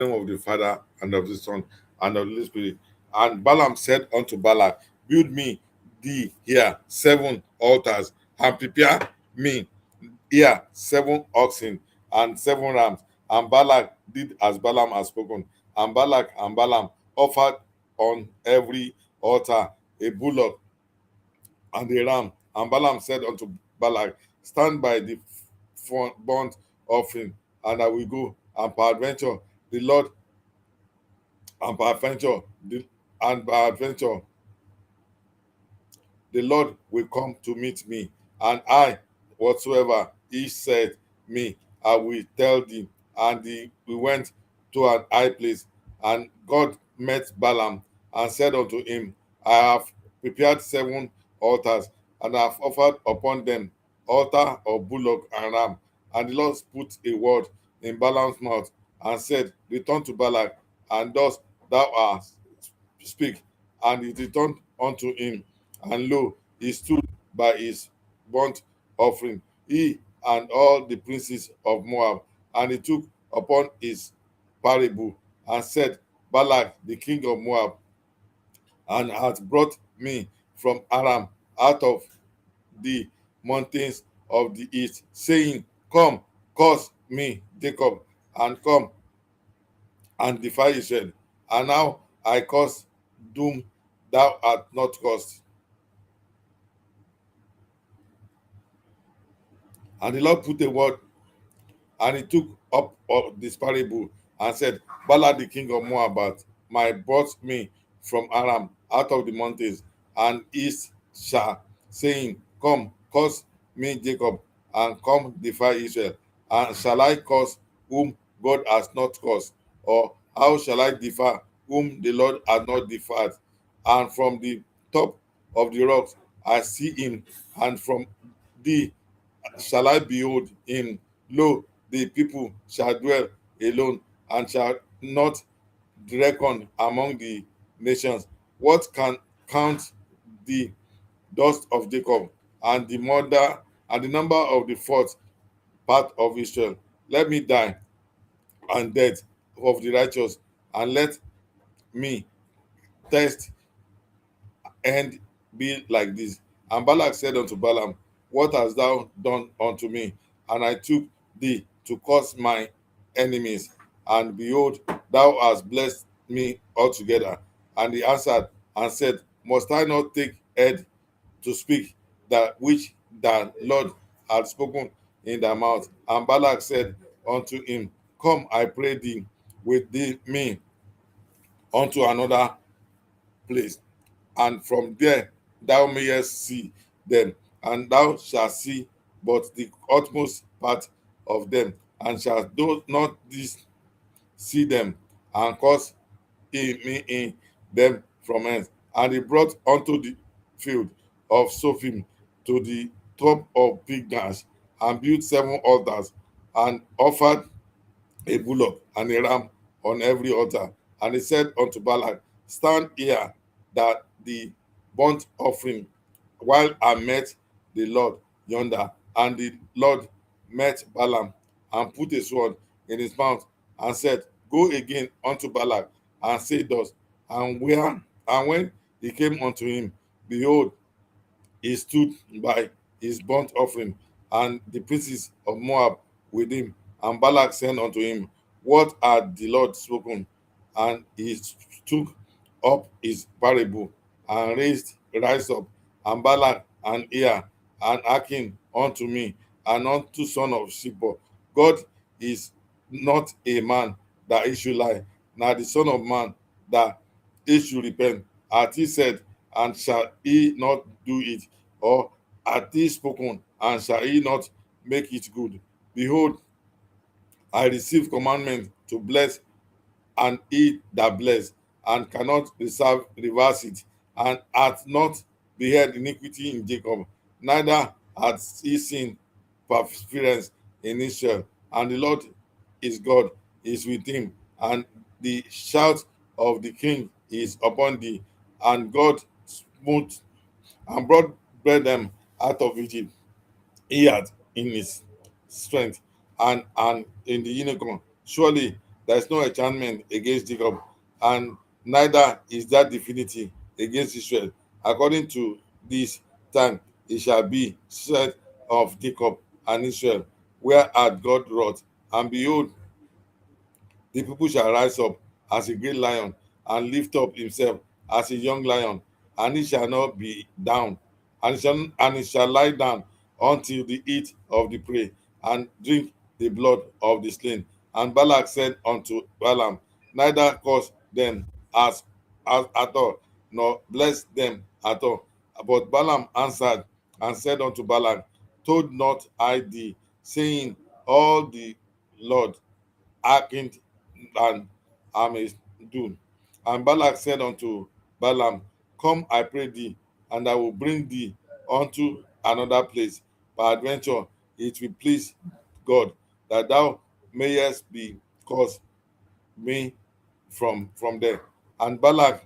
name of the Father, and of the Son, and of the Holy Spirit. And Balaam said unto Balak, build me thee here 7 altars, and prepare me here 7 oxen and 7 rams. And Balak did as Balaam had spoken. And Balak and Balaam offered on every altar a bullock and a ram. And Balaam said unto Balak, stand by the burnt offering, and I will go. And peradventure the Lord, and peradventure the and peradventure the Lord will come to meet me, and I, whatsoever he said me, I will tell thee. And we went to an high place, and God met Balaam and said unto him, I have prepared 7 altars, and I have offered upon them altar of bullock and ram. And the Lord put a word in Balaam's mouth and said, return to Balak, and thus thou art speak. And it returned unto him, and lo, he stood by his burnt offering, he and all the princes of Moab. And he took upon his parable and said, Balak, the king of Moab, and hath brought me from Aram out of the mountains of the east, saying, come, curse me, Jacob, and come and defy Israel. And now I curse doom thou art not cursed. And the Lord put a word, and he took up this parable and said, Balak the king of Moab my brought me from Aram out of the mountains and east shall, saying, come, curse me, Jacob, and come defy Israel. And shall I curse whom God has not cursed? Or how shall I defy whom the Lord has not defied? And from the top of the rocks I see him, and from the shall I behold him? Lo, the people shall dwell alone, and shall not reckon among the nations. What can count the dust of Jacob, and the mother and the number of the fourth part of Israel? Let me die and death of the righteous, and let me test end be like this. And Balak said unto Balaam, what hast thou done unto me? And I took thee to curse my enemies, and behold, thou hast blessed me altogether. And he answered and said, must I not take heed to speak that which the Lord had spoken in thy mouth? And Balak said unto him, come, I pray thee, with thee me unto another place, and from there thou mayest see them, and thou shalt see but the utmost part of them, and shalt do not this see them, and cause me in them from hence. And he brought unto the field of Sophim to the top of Pignash, and built 7 altars, and offered a bullock and a ram on every altar. And he said unto Balak, stand here that the burnt offering, while I met the Lord yonder. And the Lord met Balaam, and put a sword in his mouth, and said, go again unto Balak, and say thus. And when he came unto him, behold, he stood by his burnt offering, and the princes of Moab with him. And Balak said unto him, what had the Lord spoken? And he took up his parable, and rise up, and Balak and Ea and hearken unto me, and unto son of Shippo. God is not a man that he should lie, now the son of man that he should repent. Hath he said, and shall he not do it? Or hath he spoken, and shall he not make it good? Behold, I receive commandment to bless, and he that bless, and cannot reverse it, and hath not beheld iniquity in Jacob, neither hath he seen perseverance in Israel. And the Lord is God, is with him, and the shout of the king is upon thee. And God smote and brought them out of Egypt. He had in his strength, and in the unicorn. Surely there is no enchantment against Jacob, and neither is there divinity against Israel. According to this time, it shall be said of Jacob and Israel, where had God wrought, and behold, the people shall rise up as a great lion, and lift up himself as a young lion, and he shall not be down, and he shall lie down until the eat of the prey, and drink the blood of the slain. And Balak said unto Balaam, neither curse them as at all, nor bless them at all. But Balaam answered and said unto Balak, told not I thee, saying, all the Lord hearkened and mayest do. And Balak said unto Balaam, come, I pray thee, and I will bring thee unto another place. Peradventure it will please God that thou mayest be caused me from there. And Balak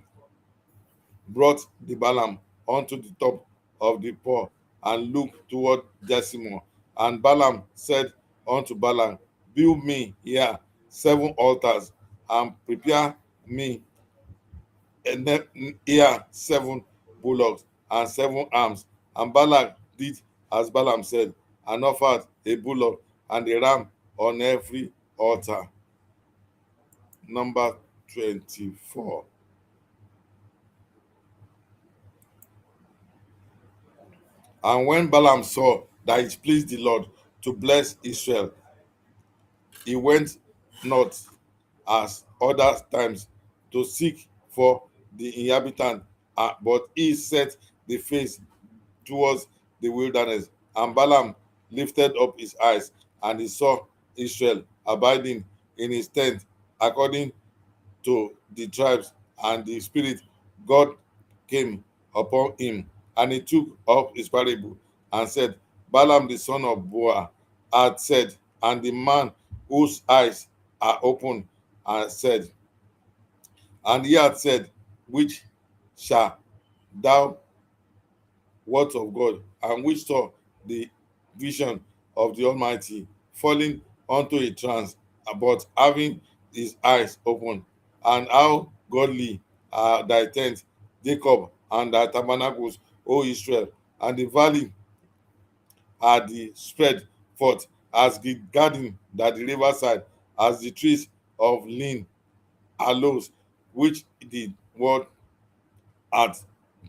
brought the Balaam unto the top of the poor, and looked toward Jeshimon. And Balaam said unto Balak, build me here 7 altars, and prepare me here 7 bullocks and 7 rams. And Balak did as Balaam said, and offered a bullock and a ram on every altar. Number 24. And when Balaam saw that it pleased the Lord to bless Israel, he went not as other times to seek for the inhabitant, but he set the face towards the wilderness. And Balaam lifted up his eyes, and he saw Israel abiding in his tent according to the tribes, and the Spirit God came upon him, and he took up his parable and said, Balaam the son of Boa had said, and the man whose eyes are open, and said, and he had said, which shall thou words of God, and which saw the vision of the Almighty, falling onto a trance, but having his eyes open. And how godly are thy tents, Jacob, and thy tabernacles, O Israel, and the valley are the spread forth as the garden that the riverside, as the trees of lean aloes, which the word had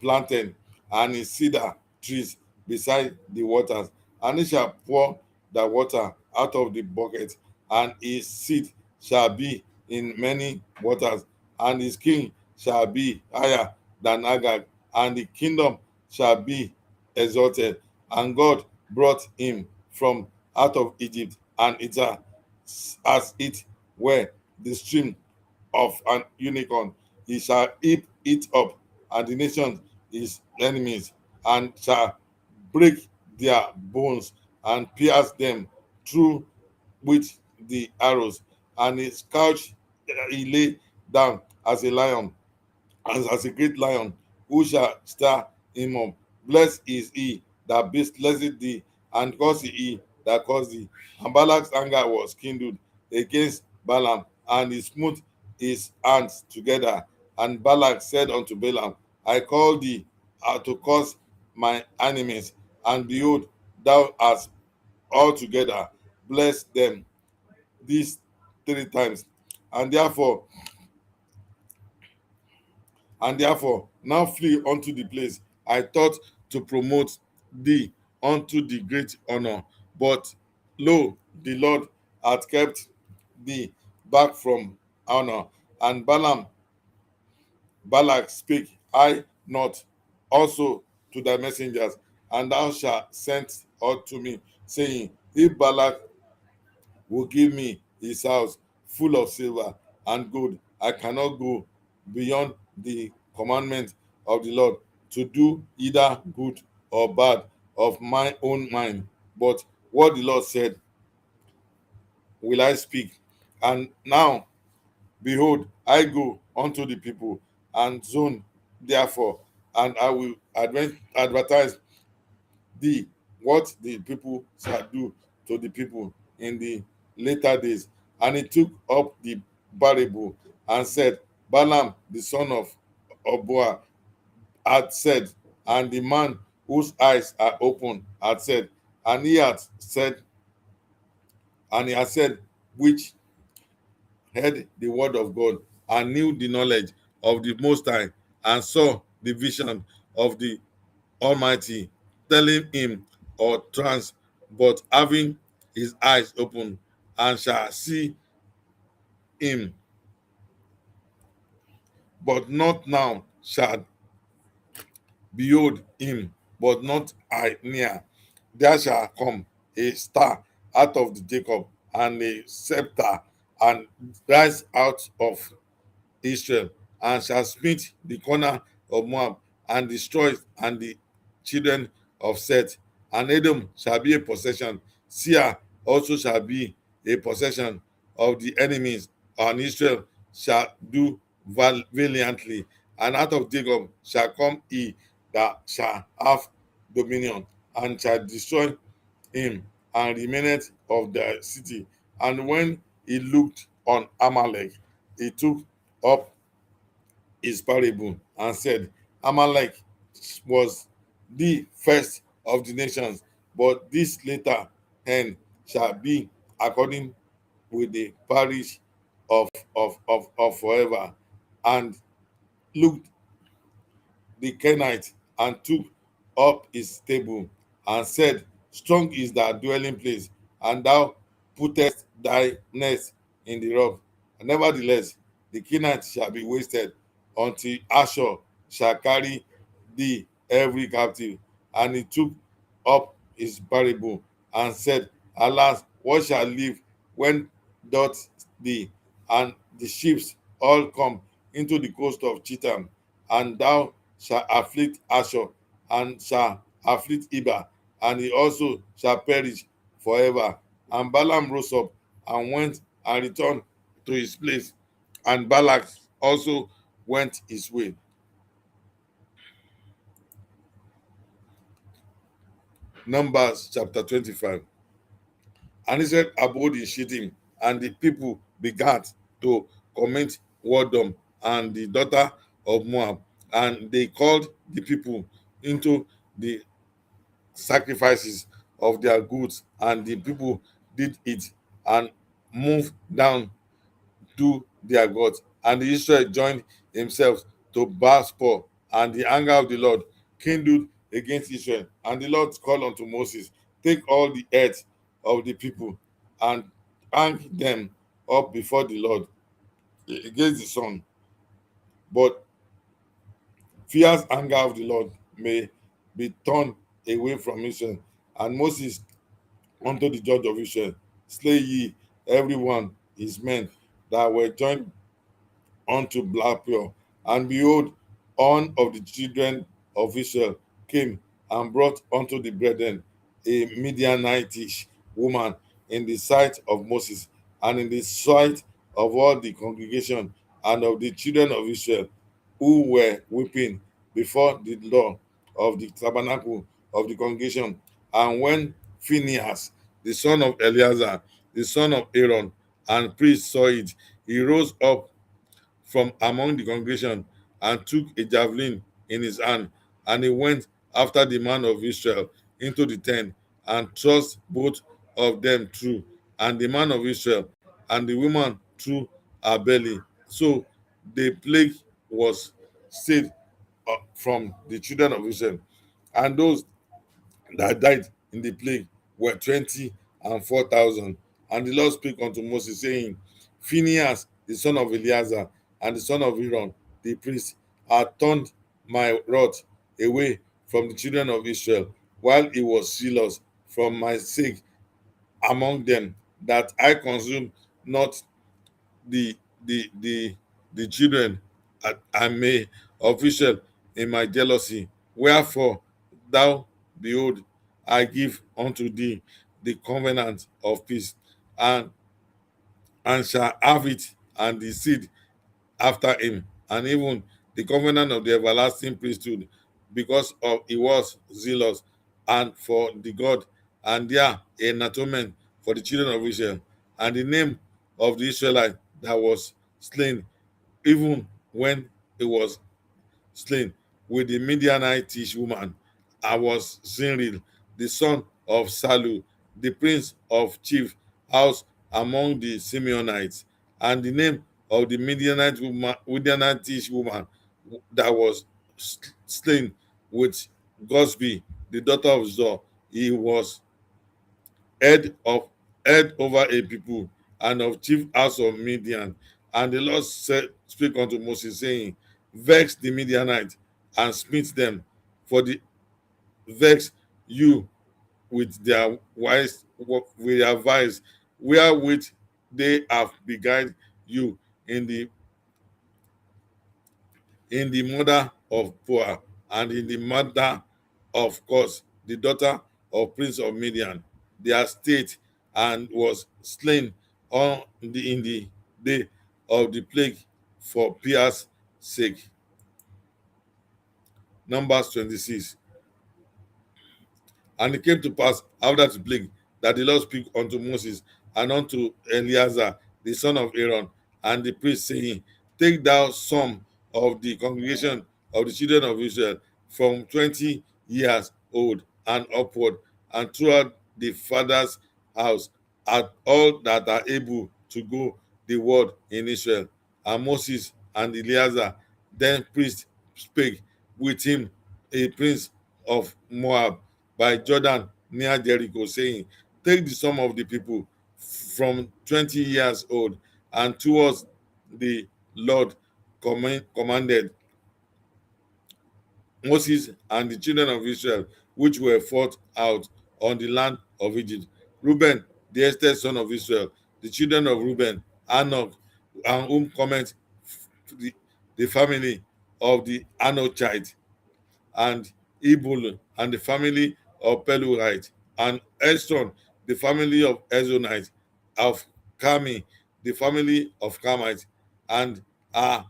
planted, and his cedar trees beside the waters. And he shall pour the water out of the bucket, and his seat shall be in many waters, and his king shall be higher than Agag, and the kingdom shall be exalted. And God brought him from out of Egypt, and it as it were the stream of an unicorn. He shall heap it up, and the nations his enemies, and shall break their bones and pierce them through with the arrows. And his couch he lay down as a lion, as a great lion, who shall stir him up? Blessed is he that blessed thee, and cursed he that cursed thee. And Balak's anger was kindled against Balaam, and he smote his hands together. And Balak said unto Balaam, I call thee to curse my enemies, and behold, thou hast altogether blessed them these 3 times. And therefore, and therefore now flee unto the place I thought to promote thee unto the great honor. But lo, the Lord hath kept thee back from honor. And Balak spake I not also to thy messengers, and thou shalt send unto me, saying, if Balak will give me his house full of silver and gold, I cannot go beyond the commandment of the Lord to do either good or bad of my own mind. But what the Lord said will I speak. And now, behold, I go unto the people and zone therefore, and I will advertise thee what the people shall do to the people in the later days. And he took up the parable and said, Balaam, the son of Boa, had said, and the man whose eyes are open had said, and he had said, and he had said, which heard the word of God and knew the knowledge of the Most High and saw the vision of the Almighty, telling him or trance, but having his eyes open, and shall see him, but not now, shall behold him, but not I near. There shall come a star out of the Jacob, and a scepter, and rise out of Israel, and shall smite the corner of Moab, and destroy and the children of Seth, and Edom shall be a possession. Seir also shall be a possession of the enemies, and Israel shall do valiantly, and out of Jacob shall come he that shall have dominion, and shall destroy him, and remaineth of the city. And when he looked on Amalek, he took up his parable and said, Amalek was the first of the nations, but this later end shall be according with the parish of forever. And looked the Kenite and took up his table and said, Strong is thy dwelling place, and thou puttest thy nest in the rock. And nevertheless, the Kenite shall be wasted until Ashur shall carry thee every captive. And he took up his parable and said, Alas, what shall live when doth thee and the ships all come into the coast of Chitam, and thou shalt afflict Ashur, and shall afflict Eber, and he also shall perish forever. And Balaam rose up and went and returned to his place, and Balak also went his way. Numbers chapter 25. And Israel abode in Shittim, and the people began to commit whoredom, and the daughter of Moab, and they called the people into the sacrifices of their goods, and the people did it and moved down to their gods. And Israel joined himself to Baalspor, and the anger of the Lord kindled against Israel. And the Lord called unto Moses, Take all the earth of the people and hang them up before the Lord against the sun. But fierce anger of the Lord may be turned away from Israel. And Moses unto the judge of Israel, Slay ye every one his men that were joined unto Blapeor. And behold, one of the children of Israel came and brought unto the brethren a Midianitish woman in the sight of Moses, and in the sight of all the congregation and of the children of Israel, who were weeping before the door of the tabernacle of the congregation. And when Phinehas, the son of Eleazar, the son of Aaron, and priest saw it, he rose up from among the congregation and took a javelin in his hand, and he went after the man of Israel into the tent and thrust both of them through, and the man of Israel and the woman through her belly. So the plague was stayed from the children of Israel, and those that died in the plague were 20 and 4,000. And the Lord spake unto Moses, saying, Phinehas, the son of Eleazar, and the son of Aaron, the priest, had turned my wrath away from the children of Israel, while he was zealous from my sake among them, that I consume not the the the the children I may of Israel in my jealousy. Wherefore, thou behold, I give unto thee the covenant of peace, and shall have it, and the seed after him, and even the covenant of the everlasting priesthood, because of he was zealous and for the God, and there an atonement for the children of Israel. And the name of the Israelite that was slain, even when he was slain with the Midianitish woman. I was Zinril, the son of Salu, the prince of chief house among the Simeonites. And the name of the Midianitish woman that was slain with Gosby, the daughter of Zor. He was head of head over a people and of chief house of Midian. And the Lord said, speak unto Moses, saying, vex the Midianites and smite them, for the vex you with their with their vice, wherewith they have beguiled you in the mother of Poa, and in the mother of Cos, the daughter of Prince of Midian, their state, and was slain in the day of the plague for Pia's sake. Numbers 26. And it came to pass after the plague that the Lord spake unto Moses and unto Eleazar the son of Aaron and the priest, saying, take thou some of the congregation of the children of Israel from 20 years old and upward, and throughout the father's house, at all that are able to go the word in Israel. And Moses and Eleazar then priest spake with him, a prince of Moab, by Jordan near Jericho, saying, take the sum of the people from 20 years old and towards the Lord commanded Moses and the children of Israel, which were fought out on the land of Egypt. Reuben, the eldest son of Israel, the children of Reuben, Anak, and whom cometh the, the family of the Anochite, and Ebul, and the family of Peluite, and Eston, the family of Ezonite, of Carmi, the family of Carmite, and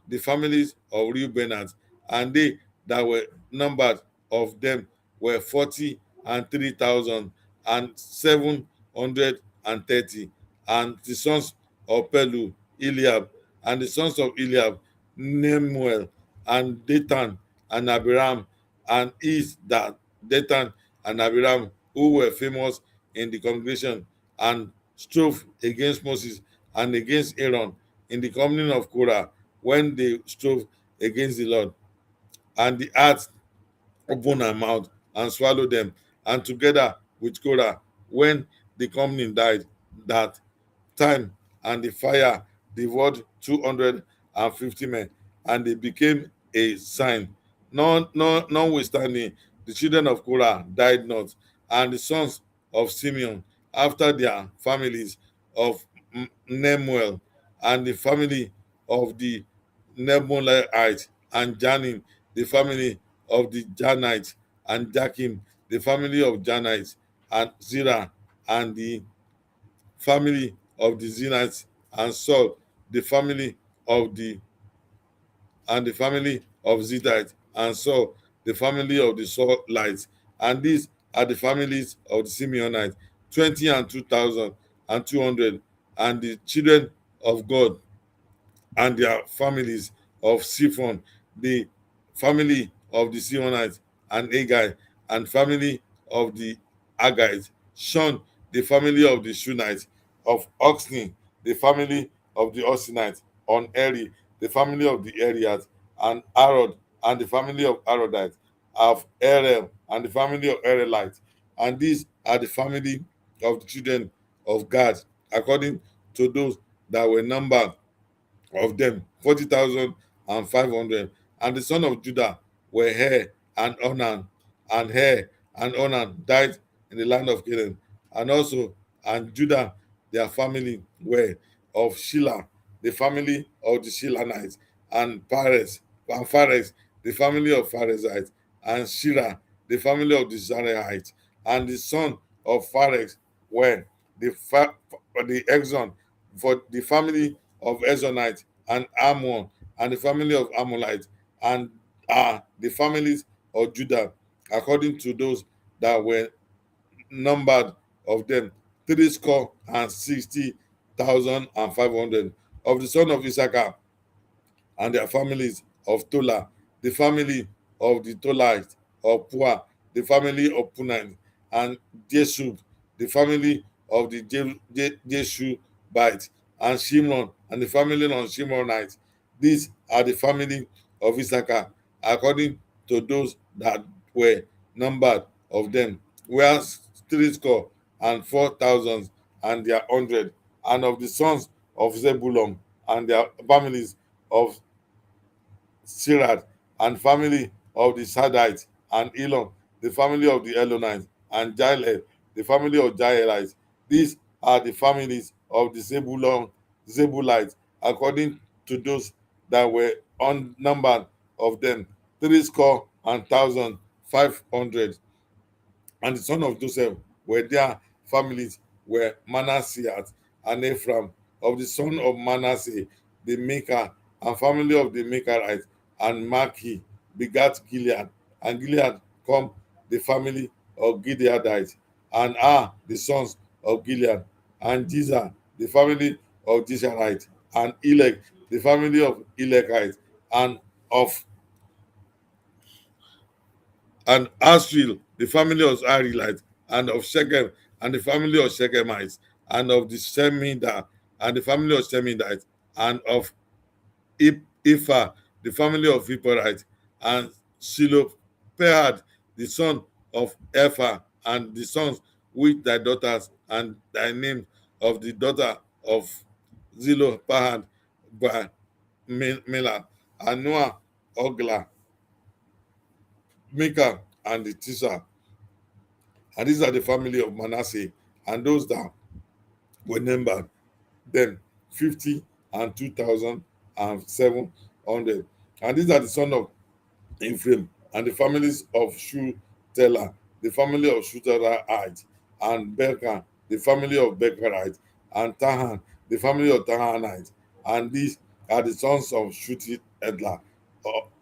the families of Reubenites, and they that were numbered of them were 40,003,730. And the sons of Pelu, Eliab, and the sons of Eliab, Nemuel, and Dathan, and Abiram, and is that Dathan and Abiram, who were famous in the congregation, and strove against Moses and against Aaron in the company of Korah, when they strove against the Lord. And the earth opened her mouth and swallowed them, and together with Korah, when the company died that time, and the fire devoured 250 men, and they became a sign. Notwithstanding, the children of Korah died not, and the sons of Simeon, after their families, of Nemuel, and the family of the Nemuelites, and Janin, the family of the Janites, and Jakim, the family of Janites, and Zerah, and the family of the Zenites, and Saul, the family of the Zidite, and Saul, the family of the Saulites. And these are the families of the Simeonites, 20 and 2,200, and the children of God and their families of Siphon, the family of the Sionites, and Agai, and family of the Agites, Shon, the family of the Shunites, of Oxni, the family of the Oxenites, on Eri, the family of the Eriads, and Arod, and the family of Arodites, of Erel, and the family of Erelites. And these are the family of the children of Gad, according to those that were numbered of them 40,500. And the son of Judah were Her and Onan, and Her and Onan died in the land of Canaan. And also, and Judah, their family were of Shelah, the family of the Shilanites, and Phares, the family of Pharezites, and Shirah, the family of the Zaraites. And the son of Phares were the Exon, for the family of Ezonite, and Ammon, and the family of Ammonites, and the families of Judah, according to those that were numbered of them, 60,500. Of the son of Issachar, and their families of Tola, the family of the Tolites of Pua, the family of Punan, and Jeshub, the family of the Jeshubites, and Shimron, and the family of Shimronites. These are the family of Issachar, according to those that were numbered of them, were three score and 4,000 and their 100, and of the sons of Zebulun and their families of Sirad, and family of the Sadites, and Elon, the family of the Elonites, and Jael, the family of Jaelites. These are the families of the Zebulites, according to those that were unnumbered of them, three score and 1,500. And the son of Joseph were their families were Manasseh and Ephraim. Of the son of Manasseh, the Maker, and family of the Makerites, and Maki begat Gilead, and Gilead come the family of Gileadites, and are the sons of Gilead, and Jezer, the family of Jezreelites, and Elek, the family of Elekites, and of and Asriel, the family of Arielites, and of Shechem, and the family of Shechemites, and of the Shemida, and the family of Shemidites, and of Ipha, the family of Iporites, and Shilophehad, the son of Epha, and the sons with thy daughters, and thy name of the daughter of Zelophehad by Mela, and Noah, Ogla, Mika, and the Tisa. And these are the family of Manasseh, and those that were numbered them 50 and 2,700. And these are the son of Ephraim, and the families of Shutela, the family of Shutelaites, and Berka, the family of Berkerites, and Tahan, the family of Tahanites. And these are the sons of Shutela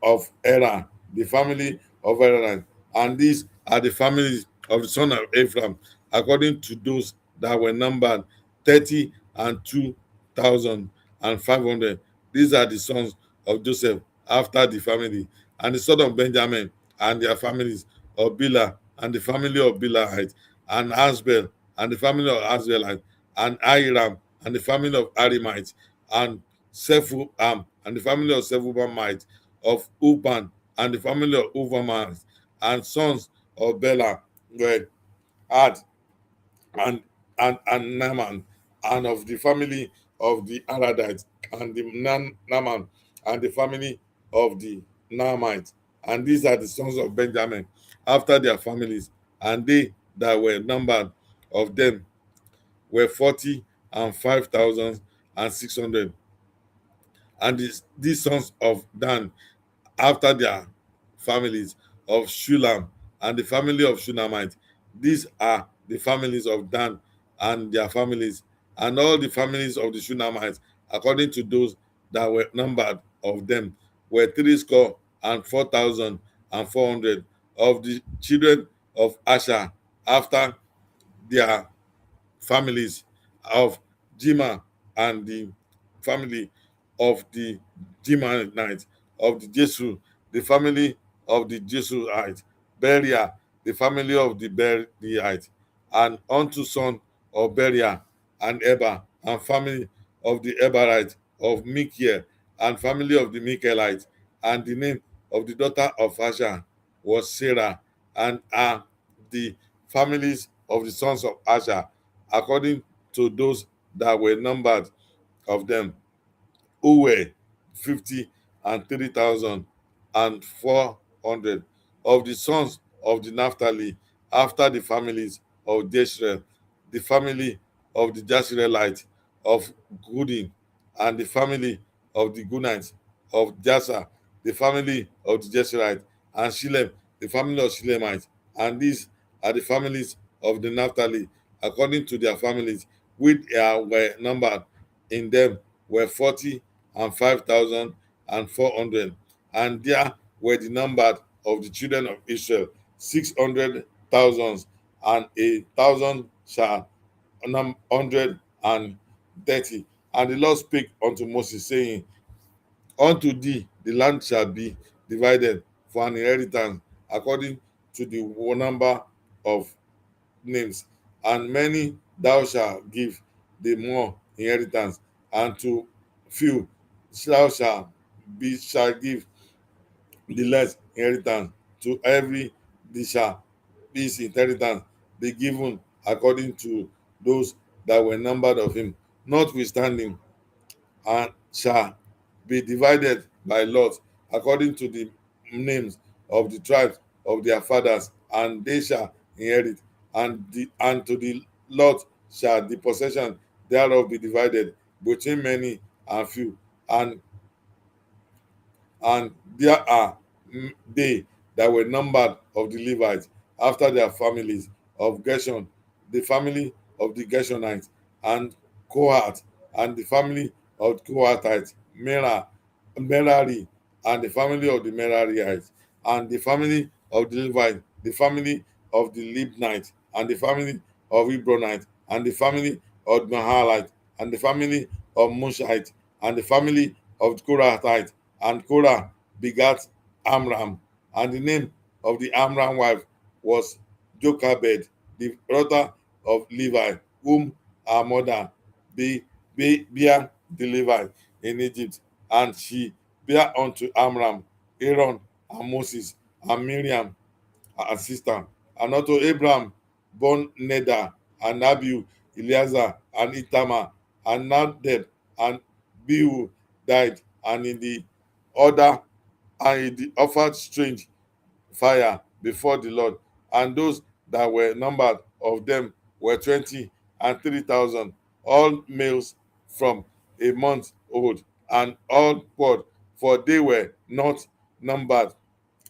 of Era, the family of Eranites. And these are the families of the son of Ephraim, according to those that were numbered 30 and 2,500. These are the sons of Joseph after the family, and the son of Benjamin and their families of Bila, and the family of Bilahite, and Asbel, and the family of Asbelite, and Ahiram, and the family of Arimites, and Sephuam, and the family of Sephubamite, of Upan, and the family of Uvamites, and sons of Bela were Ad, and Naaman, and of the family of the Aradites, and the Naaman, and the family of the Naamites. And these are the sons of Benjamin after their families, and they that were numbered of them were 40 and 5,600. And these sons of Dan after their families of Shulam, and the family of Shunammite. These are the families of Dan and their families, and all the families of the Shunammite, according to those that were numbered of them, were three score and 4,400. Of the children of Asher after their families of Jima, and the family of the Jimanites, of the Jesu, the family of the Jesuites, Beria, the family of the Beriites, and unto son of Beria, and Eber, and family of the Eberites, of Michiel, and family of the Michaelites. And the name of the daughter of Asher was Sarah, and are the families of the sons of Asher, according to those that were numbered of them, who were 50 and 3,400. Of the sons of the Naphtali, after the families of Jeshreel, the family of the Jashreelites, of Gudin, and the family of the Gunites, of Jasa, the family of the Jeshreelites, and Shilem, the family of Shilemites. And these are the families of the Naphtali, according to their families, which were numbered in them were 40 and 5,400. And there were the numbered of the children of Israel 600,000, and 1,000 shall 130. And the Lord spake unto Moses, saying, Unto thee the land shall be divided for an inheritance according to the number of names, and many thou shalt give the more inheritance, and to few thou shall give the less inheritance. To every they shall his inheritance be given according to those that were numbered of him. Notwithstanding, and shall be divided by lot according to the names of the tribes of their fathers, and they shall inherit, and to the lot shall the possession thereof be divided between many and few, and there are they that were numbered of the Levites after their families of Gershon, the family of the Gershonites, and Kohath, and the family of Kohathites, Merari, and the family of the Merarites, and the family of the Levites, the family of the Libnites, and the family of Hebronites, and the family of Mahalite, and the family of Mushite, and the family of Korathite. And Korah begat Amram, and the name of the Amram wife was Jochebed, the daughter of Levi, whom her mother bare the Levite in Egypt. And she bare unto Amram Aaron and Moses and Miriam her sister, and unto Abraham born Nadab and Abihu, Eleazar and Itamar, and Nadab and Bihu died, and in the other and he offered strange fire before the Lord. And those that were numbered of them were 20 and 3,000, all males from a month old, and all poor, for they were not numbered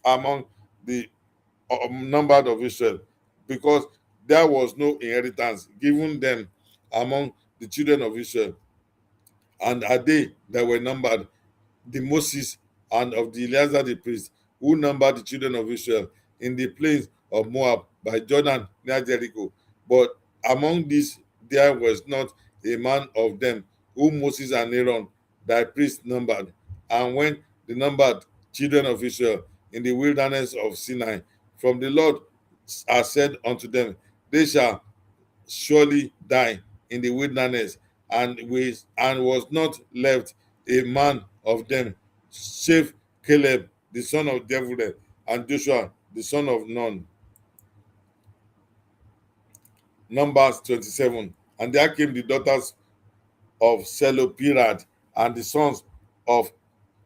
among the numbered of Israel, because there was no inheritance given them among the children of Israel. And are they that were numbered the Moses and of the Eleazar the priest, who numbered the children of Israel in the plains of Moab by Jordan near Jericho. But among these there was not a man of them whom Moses and Aaron thy priest numbered. And when the numbered children of Israel in the wilderness of Sinai, from the Lord are said unto them, they shall surely die in the wilderness, and was not left a man of them, save Caleb the son of Jephunneh, and Joshua the son of Nun. Numbers 27. And there came the daughters of Selopirad, and the sons of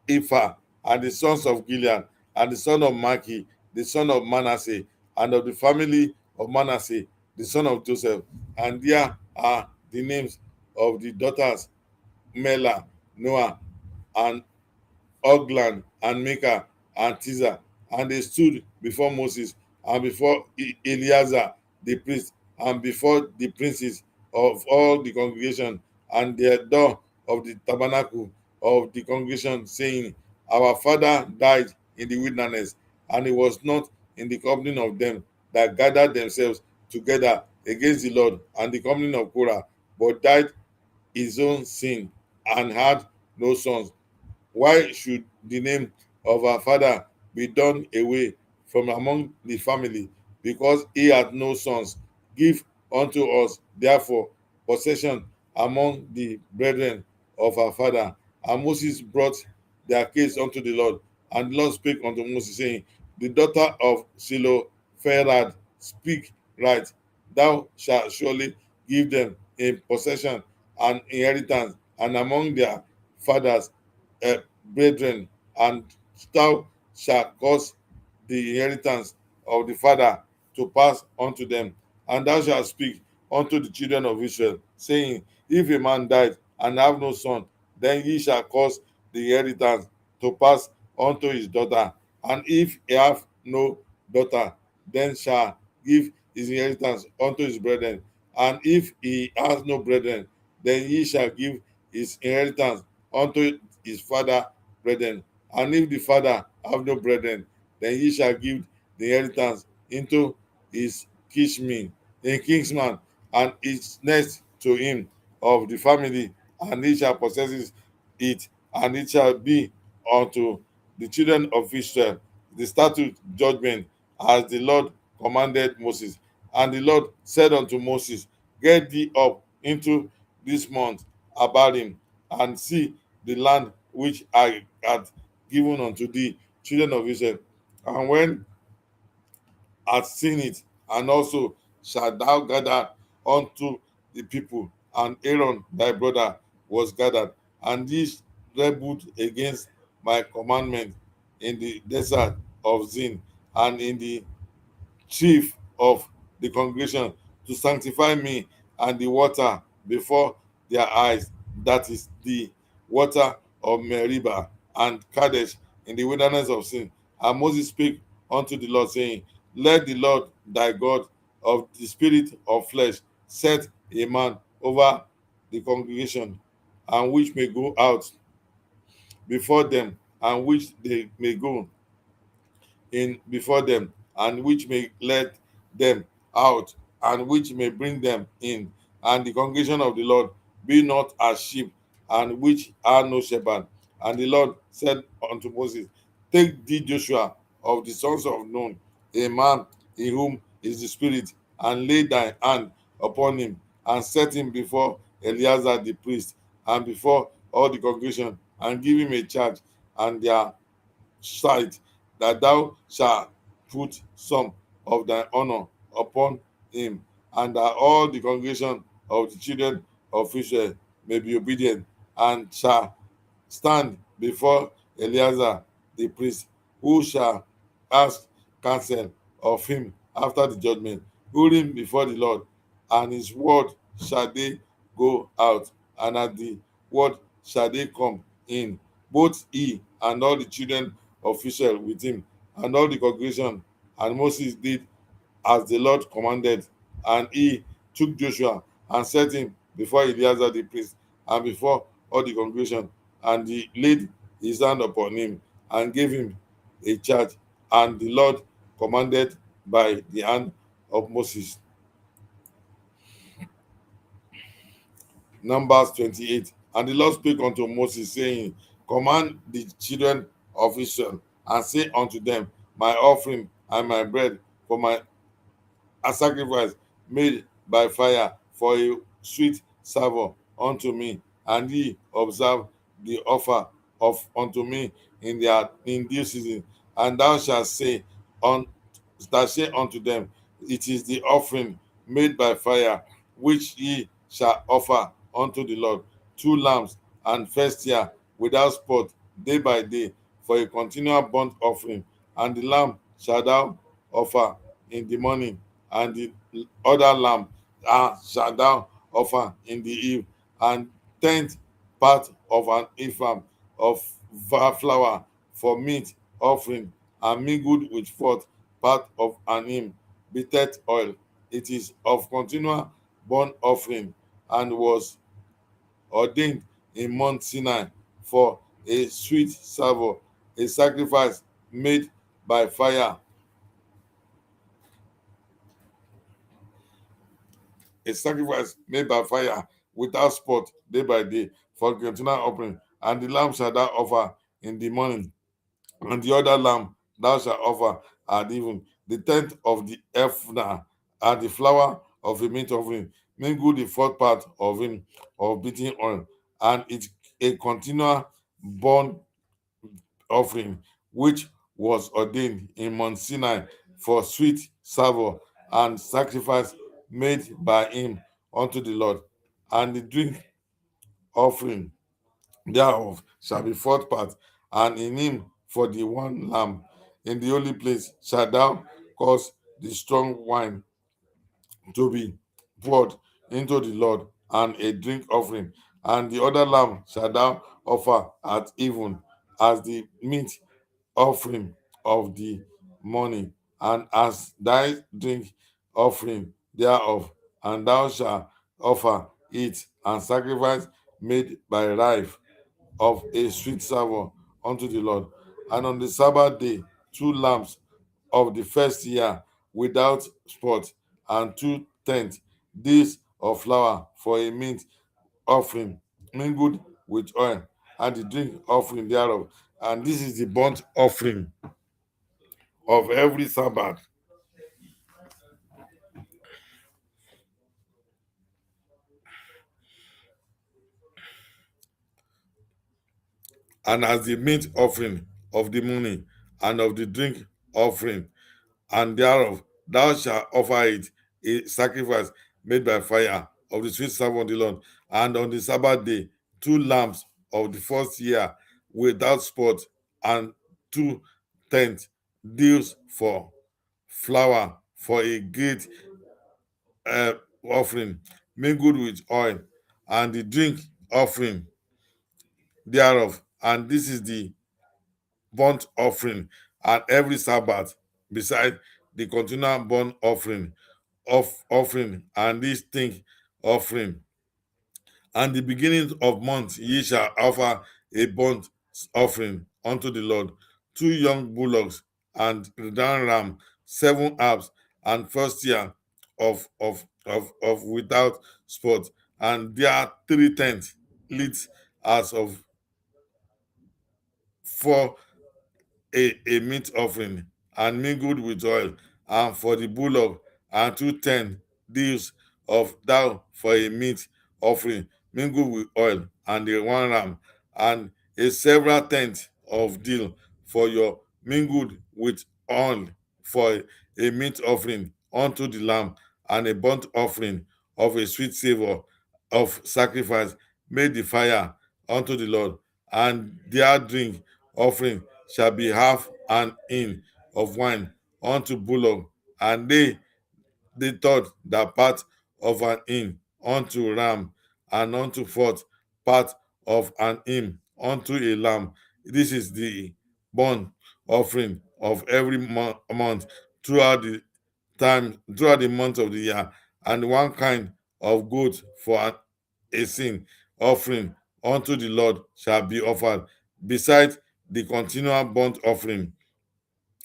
Ephah, and the sons of Gilead, and the son of Maki, the son of Manasseh, and of the family of Manasseh, the son of Joseph. And there are the names of the daughters Mela, Noah, and Oglan, and Micah, and Tiza. And they stood before Moses, and before Eleazar the priest, and before the princes of all the congregation, and the door of the tabernacle of the congregation, saying, our father died in the wilderness, and he was not in the company of them that gathered themselves together against the Lord, and the company of Korah, but died his own sin, and had no sons. Why should the name of our father be done away from among the family? Because he had no sons. Give unto us, therefore, possession among the brethren of our father. And Moses brought their case unto the Lord. And the Lord spake unto Moses, saying, the daughter of Zelophehad speak right. Thou shalt surely give them in possession and inheritance, and among their fathers uh, brethren, and thou shalt cause the inheritance of the father to pass unto them. And thou shalt speak unto the children of Israel, saying, if a man died and have no son, then ye shall cause the inheritance to pass unto his daughter. And if he have no daughter, then shall give his inheritance unto his brethren. And if he has no brethren, then ye shall give his inheritance unto his father brethren. And if the father have no brethren, then he shall give the inheritance into his kinsman, and its next to him of the family, and he shall possess it, and it shall be unto the children of Israel the statute judgment as the Lord commanded Moses. And the Lord said unto Moses, get thee up into this mount Abarim, and see the land which I had given unto thee, children of Israel. And when hast seen it, and also shalt thou gather unto the people, and Aaron thy brother was gathered, and these rebelled against my commandment in the desert of Zin, and in the chief of the congregation, to sanctify me and the water before their eyes, that is the water of Meribah and Kadesh in the wilderness of Sin. And Moses spake unto the Lord, saying, let the Lord thy God of the spirit of flesh set a man over the congregation, and which may go out before them, and which they may go in before them, and which may let them out, and which may bring them in. And the congregation of the Lord be not as sheep, and which are no shepherd. And the Lord said unto Moses, take thee Joshua of the sons of Nun, a man in whom is the spirit, and lay thy hand upon him, and set him before Eleazar the priest, and before all the congregation, and give him a charge and their sight, that thou shalt put some of thy honor upon him, and that all the congregation of the children of Israel may be obedient, and shall stand before Eleazar the priest, who shall ask counsel of him after the judgment, Urim before the Lord, and his word shall they go out, and at the word shall they come in, both he and all the children of Israel with him, and all the congregation. And Moses did as the Lord commanded, and he took Joshua and set him before Eleazar the priest, and before all the congregation, and he laid his hand upon him, and gave him a charge, and the Lord commanded by the hand of Moses. Numbers 28. And the Lord spake unto Moses, saying, command the children of Israel, and say unto them, my offering and my bread for my a sacrifice made by fire for a sweet savour unto me, and ye observe the offer of unto me in due season. And thou shalt say unto them, it is the offering made by fire which ye shall offer unto the Lord, 2 lambs and first year without spot, day by day, for a continual burnt offering. And the lamb shall thou offer in the morning, and the other lamb shall thou offer in the eve, and 10th part of an ephah of flour for meat offering, and mingled with 4th part of an hin bitter oil. It is of continual burnt offering, and was ordained in Mount Sinai for a sweet savour, a sacrifice made by fire, a sacrifice made by fire without spot, day by day, for continual offering. And the lamb shall thou offer in the morning, and the other lamb thou shalt offer at even. The 10th of the ephah and the flour of a meat offering, mingle the 4th part of him of beating oil, and it a continual burnt offering, which was ordained in Mount Sinai for sweet savour, and sacrifice made by him unto the Lord. And the drink offering thereof shall be 4th part, and in him for the 1 lamb. In the holy place shalt thou cause the strong wine to be poured into the Lord, and a drink offering. And the other lamb shalt thou offer at even, as the meat offering of the morning, and as thy drink offering thereof. And thou shalt offer it and sacrifice made by rife of a sweet savour unto the Lord. And on the Sabbath day, 2 lambs of the first year without spot, and 2 tenth days of flour for a meat offering mingled with oil, and the drink offering thereof. And this is the burnt offering of every Sabbath. And as the meat offering of the morning and of the drink offering, and thereof thou shalt offer it a sacrifice made by fire of the sweet savour of the Lord. And on the Sabbath day, two lambs of the first year without spot, and two tenth deals for flour for a great uh, offering mingled with oil, and the drink offering thereof. And this is the burnt offering and every Sabbath, beside the continual burnt offering and this thing offering. And the beginning of month ye shall offer a burnt offering unto the Lord, two young bullocks and one ram, 7 calves, and first year of without spot, and their 3 tenths leads as of four a meat offering and mingled with oil, and for the bullock, and 2 10 deals of dough for a meat offering mingled with oil, and the one ram, and a several tenth of deal for your mingled with oil for a meat offering unto the lamb, and a burnt offering of a sweet savor of sacrifice made the fire unto the Lord, and their drink offering shall be half an hin of wine unto bullock, and they thought that part of an hin unto ram, and unto fourth part of an hin unto a lamb. This is the burnt offering of every month throughout throughout the month of the year, and one kind of goat for a sin offering unto the Lord shall be offered, besides the continual burnt offering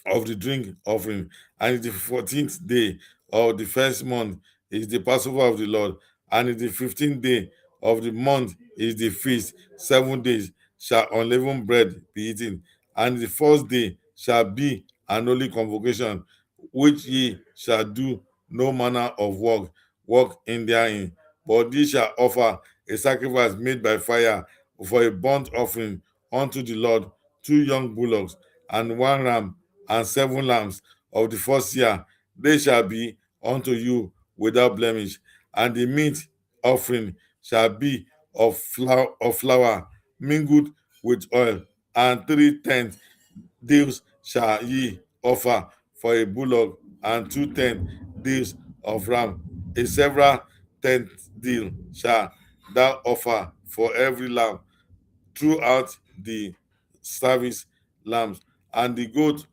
of the drink offering. And the 14th day of the first month is the Passover of the Lord, and in the 15th day of the month is the feast. 7 days shall unleavened bread be eaten, and the first day shall be an holy convocation, which ye shall do no manner of work in therein. But ye shall offer a sacrifice made by fire for a burnt offering unto the Lord, two young bullocks and one ram, and 7 lambs of the first year. They shall be unto you without blemish. And the meat offering shall be of flour mingled with oil, and 3 tenths shall ye offer for a bullock, and 2 tenths of ram. A several tenth deal shall thou offer for every lamb throughout the service lambs, and the goat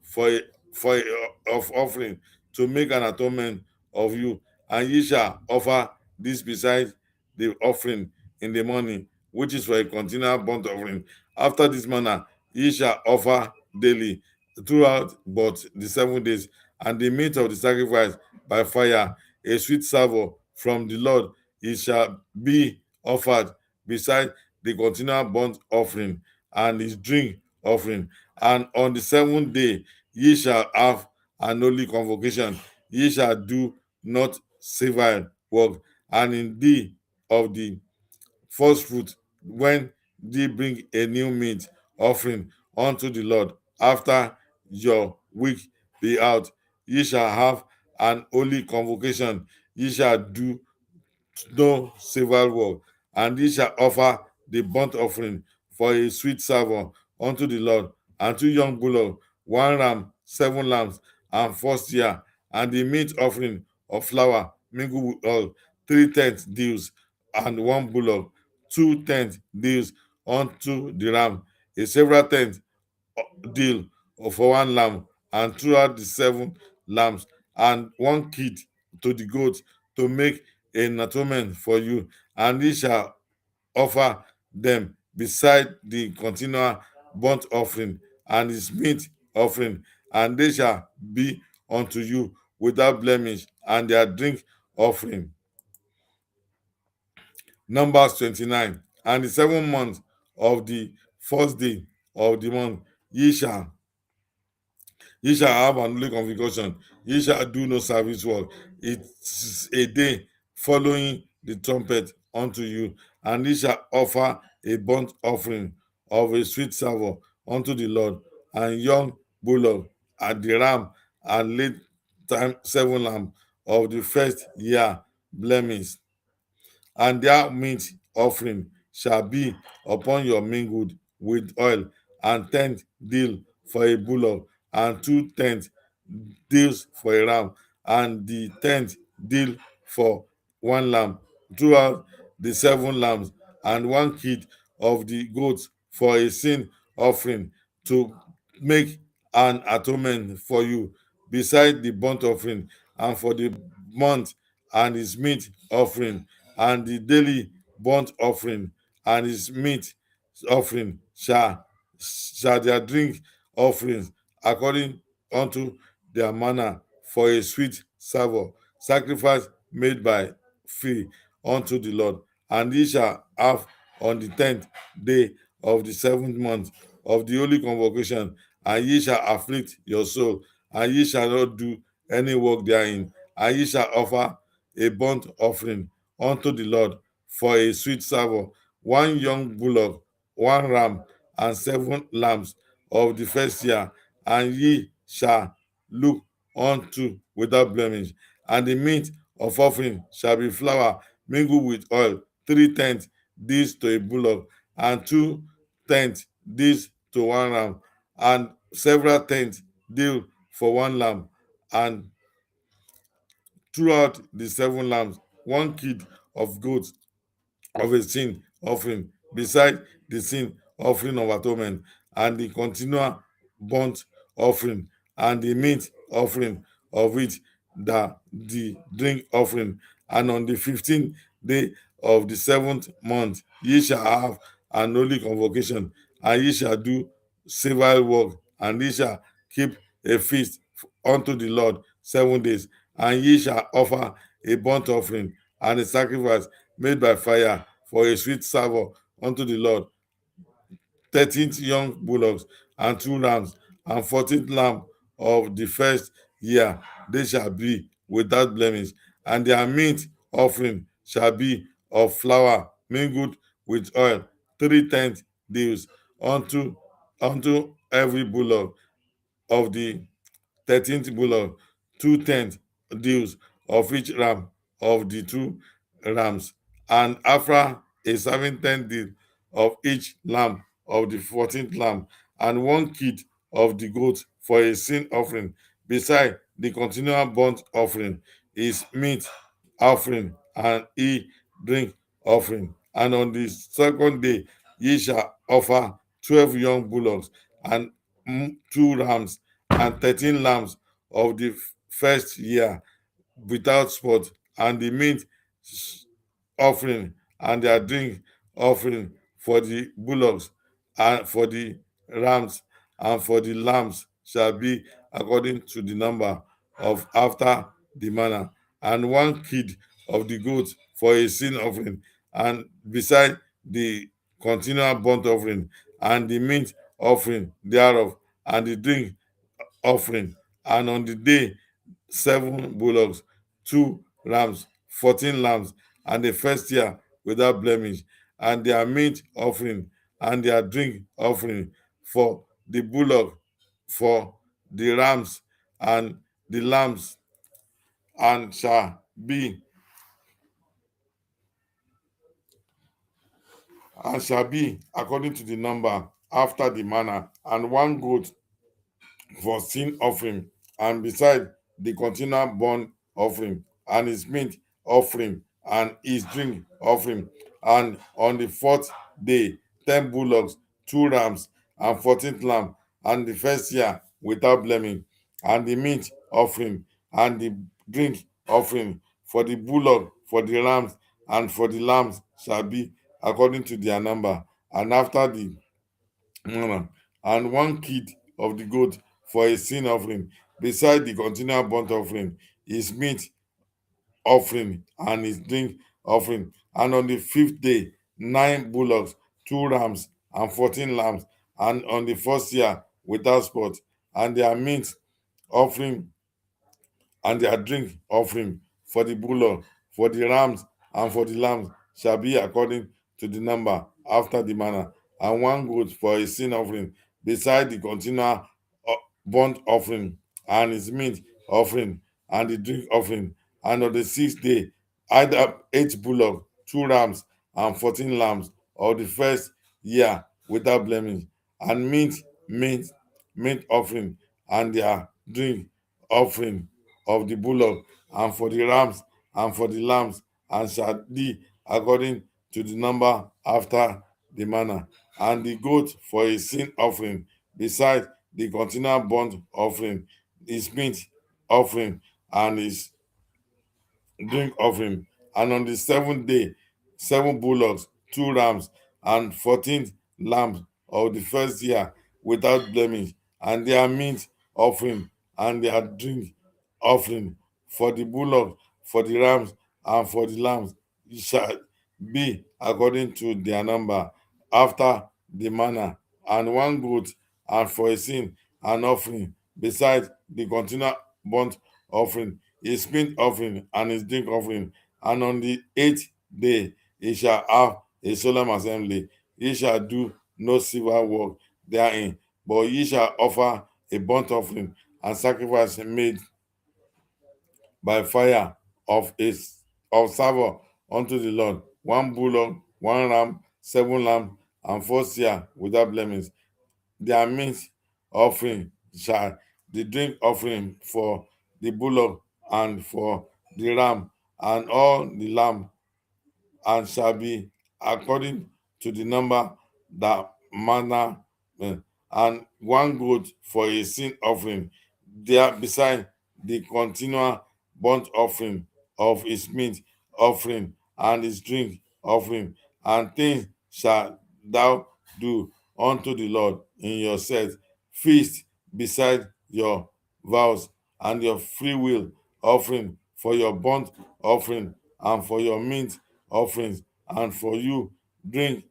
of offering to make an atonement of you. And ye shall offer this beside the offering in the morning, which is for a continual burnt offering. After this manner ye shall offer daily throughout but the 7 days, and the meat of the sacrifice by fire, a sweet savour from the Lord, it shall be offered beside the continual burnt offering and his drink offering. And on the 7th day ye shall have an holy convocation. Ye shall do not servile work, and in the of the first fruit, when ye bring a new meat offering unto the Lord, after your week be out, ye shall have an holy convocation. Ye shall do no civil war, and ye shall offer the burnt offering for a sweet savour unto the Lord, and 2 young bullocks, one ram, 7 lambs, and first year, and the meat offering of flour mingled with oil, 3 tenths deals, and one bullock, 2 tenths deals unto the ram, a several tenth deal for one lamb, and throughout the 7 lambs, and one kid to the goat, to make an atonement for you. And ye shall offer them beside the continual burnt offering and his meat offering, and they shall be unto you without blemish. And their drink offering. Numbers 29. And the 7th month of the first day of the month Ye shall Ye shall have an holy convocation. Ye shall do no service work. It's a day following the trumpet unto you, and ye shall offer a burnt offering of a sweet savour unto the Lord, and young bullock, and the ram, and late time 7 lamb of the first year blemish, and their meat offering shall be upon your mingled with oil, and 10th deal for a bullock, and 2 tenth deals for a ram, and the 10th deal for 1 lamb throughout the 7 lambs, and 1 kid of the goats for a sin offering, to make an atonement for you, beside the burnt offering, and for the month and his meat offering, and the daily burnt offering and his meat offering shall their drink offerings according unto their manner, for a sweet savour, sacrifice made by fee unto the Lord. And ye shall have on the 10th day of the 7th month of the holy convocation, and ye shall afflict your soul, and ye shall not do any work therein, and ye shall offer a burnt offering unto the Lord for a sweet savour, 1 young bullock, 1 ram, and 7 lambs of the first year, and ye shall look unto without blemish. And the meat of offering shall be flour mingled with oil, 3 tenths this to a bullock, and 2 tenths this to 1 ram, and several tenths deal for 1 lamb, and throughout the 7 lambs 1 kid of goats of a sin offering, beside the sin offering of atonement, and the continual burnt offering, and the meat offering of it, the drink offering. And on the 15th day of the 7th month ye shall have an holy convocation, and ye shall do civil work, and ye shall keep a feast unto the Lord 7 days, and ye shall offer a burnt offering and a sacrifice made by fire for a sweet savour unto the Lord, 13th young bullocks, and 2 rams, and 14th lamb of the first year. They shall be without blemish, and their meat offering shall be of flour mingled with oil, 3 tenths deals unto every bullock of the 13th bullock, 2 tenths deals of each ram of the 2 rams, and after a 7 tenth deal of each lamb of the 14th lamb, and 1 kid of the goat for a sin offering, beside the continual burnt offering, is meat offering, and drink offering. And on the 2nd day ye shall offer 12 young bullocks, and 2 rams, and 13 lambs of the first year without spot, and the meat offering and their drink offering for the bullocks, and for the rams, and for the lambs shall be according to the number of after the manner, and 1 kid of the goat for a sin offering, and beside the continual burnt offering, and the meat offering thereof, and the drink offering. And on the day 7 bullocks, 2 rams, 14 lambs, and the first year without blemish, and their meat offering and their drink offering for the bullock, for the rams, and the lambs, and shall be according to the number after the manner, and 1 goat for sin offering, and beside the continual burnt offering, and his meat offering, and his drink offering. And on the 4th day 10 bullocks, 2 rams, and 14th lamb, and the first year without blaming, and the meat offering and the drink offering for the bullock, for the rams, and for the lambs shall be according to their number. And after the and 1 kid of the goat for a sin offering, beside the continual burnt offering, his meat offering, and his drink offering. And on the 5th day 9 bullocks, 2 rams, and 14 lambs, and on the first year without spot, and their meat offering and their drink offering for the bullock, for the rams, and for the lambs shall be according to the number after the manner, and one goat for a sin offering, beside the continual uh, burnt offering, and his meat offering, and the drink offering. And on the sixth day, either 8 bullock, 2 rams, and 14 lambs of the first year without blemish, and meat offering, and their drink offering of the bullock, and for the rams, and for the lambs, and shall be according to the number after the manner, and the goat for a sin offering, beside the continual burnt offering, his meat offering, and his drink offering. And on the seventh day, 7 bullocks, 2 rams, and 14 lambs of the first year without blemish, and their meat offering, and their drink offering, for the bullock, for the rams, and for the lambs, it shall be according to their number after the manner, and one goat, and for a sin an offering, besides the continual burnt offering, his meat offering, and his drink offering. And on the eighth day he shall have a solemn assembly. He shall do no civil work therein, but ye shall offer a burnt offering and sacrifice made by fire of savour unto the Lord, 1 bullock, 1 ram, 7 lambs, and 4 seah without blemish. Their meat offering shall the drink offering for the bullock, and for the ram, and all the lamb, and shall be according to the number that manner, eh, and one goat for a sin offering, there beside the continual burnt offering of his meat offering, and his drink offering. And things shall thou do unto the Lord in your set feast, beside your vows, and your free will offering, for your burnt offering, and for your meat offerings, and for you drink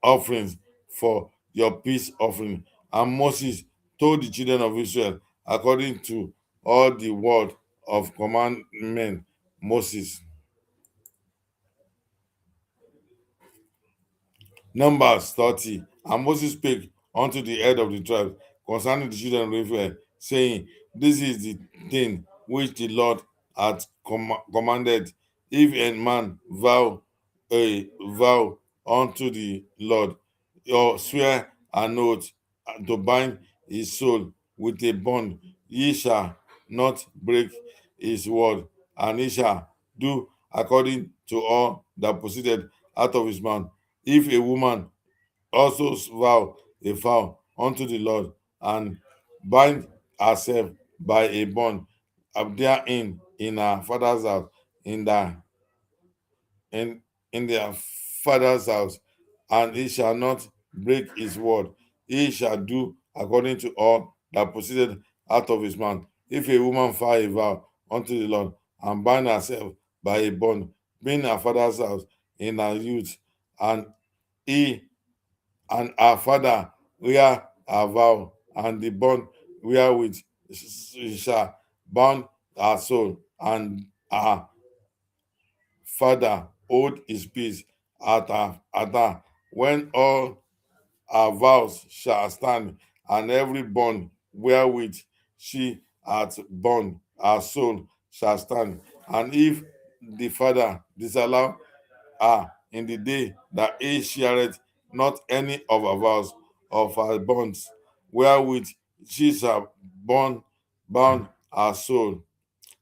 offerings, for your peace offering. And Moses told the children of Israel according to all the word of commandment Moses. Numbers 30. And Moses spake unto the head of the tribe concerning the children of Israel, saying, This is the thing which the Lord hath commanded. If a man vow a vow unto the Lord, or swear an oath to bind his soul with a bond, ye shall not break his word, and he shall do according to all that proceeded out of his mouth. If a woman also vow a vow unto the Lord, and bind herself by a bond therein in her father's house, in the in their father's house, and he shall not break his word. He shall do according to all that proceeded out of his mouth. If a woman vow a vow unto the Lord, and bind herself by a bond, being her father's house in her youth, and he and her father wear her vow, and the bond wherewith she shall bound her soul, and her father hold his peace at her, when all her vows shall stand, and every bond wherewith she hath bound her soul shall stand. And if the father disallow her in the day that he shareth not any of her vows of her bonds, wherewith she shall bound her soul,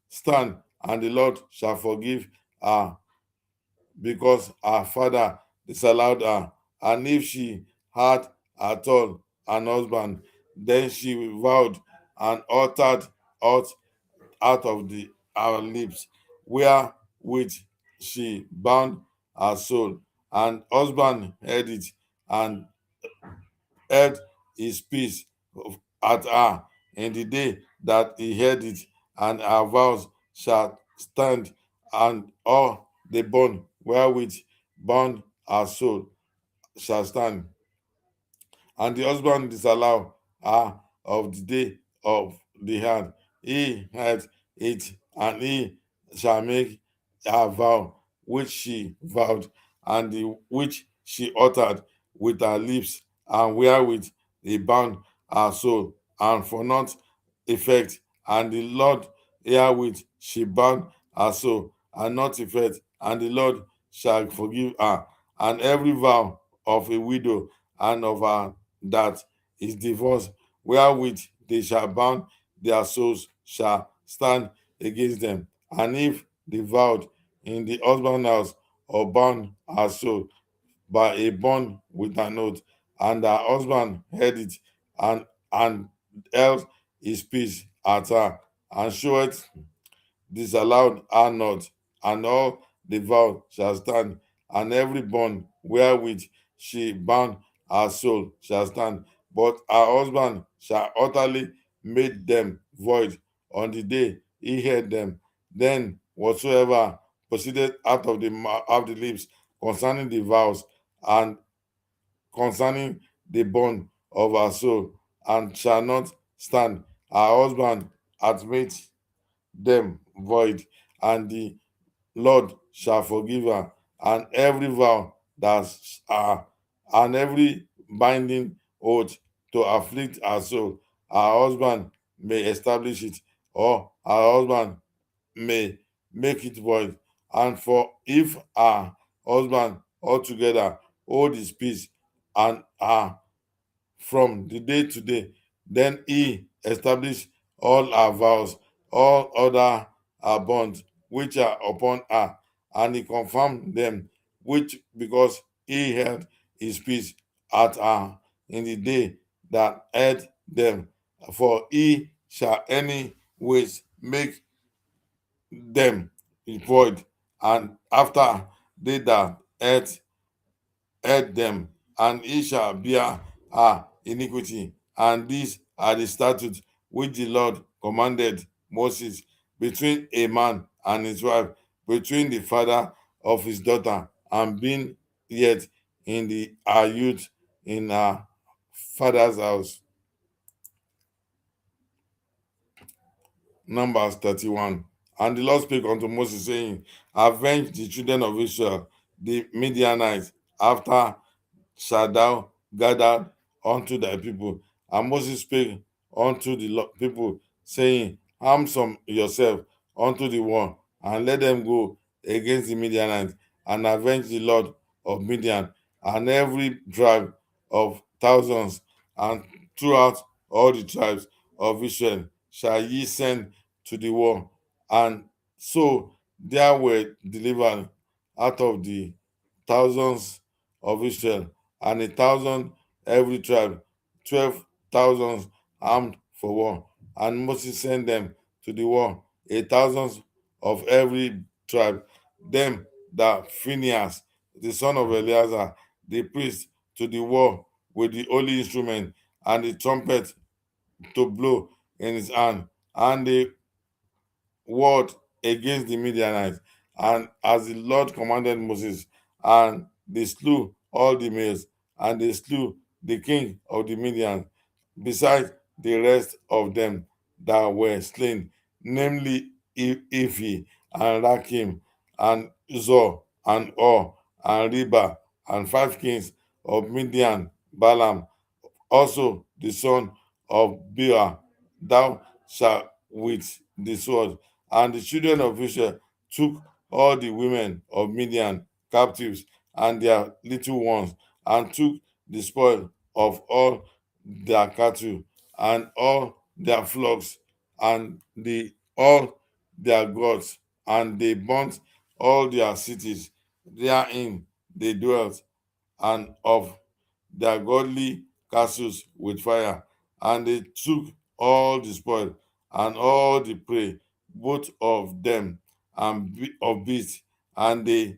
stand, and the Lord shall forgive her, because her father disallowed her. And if she had at all an husband, then she vowed and uttered out of her lips, wherewith she bound her soul, and husband heard it, and held his peace at her in the day that he heard it, and her vows shall stand, and all the bond wherewith bound her soul shall stand. And the husband disallow of the day of the hand. He had it, and he shall make a vow which she vowed, and the which she uttered with her lips, and wherewith he bound her soul, and for naught effect. And the Lord herewith she bound her soul, and not effect, and the Lord shall forgive her. And every vow of a widow and of her that is divorced, wherewith they shall bound their souls, shall stand against them. And if they vowed in the husband's house, or bound her soul by a bond with an oath, and her husband heard it, and held his peace at her, and showed disallowed her not, and all the vow shall stand, and every bond wherewith she bound her soul shall stand, but her husband shall utterly make them void on the day he heard them. Then whatsoever proceeded out of the lips concerning the vows, and concerning the bond of her soul, and shall not stand, her husband hath made them void, and the Lord shall forgive her, and every vow that and every binding oath to afflict her soul, her husband may establish it, or her husband may make it void. And for if her husband altogether hold his peace, and her from the day to day. Then he established all our vows, all other our bonds which are upon her, and he confirmed them, which because he held his peace at her in the day that had them. For he shall any ways make them void, and after they that had them, and he shall bear our iniquity. And these are the statutes which the Lord commanded Moses between a man and his wife, between the father of his daughter, and being yet in our youth in our father's house. Numbers 31. And the Lord spake unto Moses, saying, Avenge the children of Israel, the Midianites, after shalt thou gather unto thy people. And Moses spake unto the people, saying, Arm some yourself unto the war, and let them go against the Midianites, and avenge the Lord of Midian, and every tribe of thousands, and throughout all the tribes of Israel shall ye send to the war. And so there were delivered out of the thousands of Israel, and 1,000 every tribe, 12,000 armed for war. And Moses sent them to the war, 1,000 of every tribe. Them that Phinehas, the son of Eleazar, the priest, to the war with the holy instrument and the trumpet to blow in his hand. And they warred against the Midianites, and as the Lord commanded Moses, and they slew all the males, and they slew the king of the Midian, besides the rest of them that were slain, namely Iphi, and Rakim, and Zor, and Or, and Reba, and 5 kings of Midian, Balaam, also the son of Beer, thou shalt with the sword. And the children of Israel took all the women of Midian captives, and their little ones, and took the spoil of all their cattle, and all their flocks, and all their gods, and they burnt all their cities therein they dwelt, and of their godly castles with fire. And they took all the spoil, and all the prey, both of them and of beasts, and they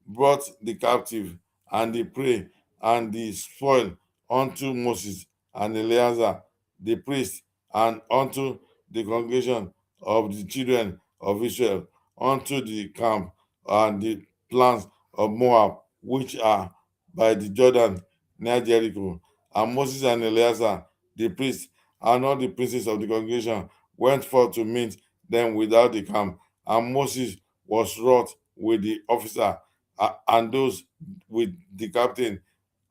brought the captive and the prey and the spoil unto Moses and Eleazar the priest, and unto the congregation of the children of Israel, unto the camp and the plants of Moab, which are by the Jordan near Jericho. And Moses and Eleazar the priests and all the princes of the congregation went forth to meet them without the camp. And Moses was wroth with the officer and those with the captain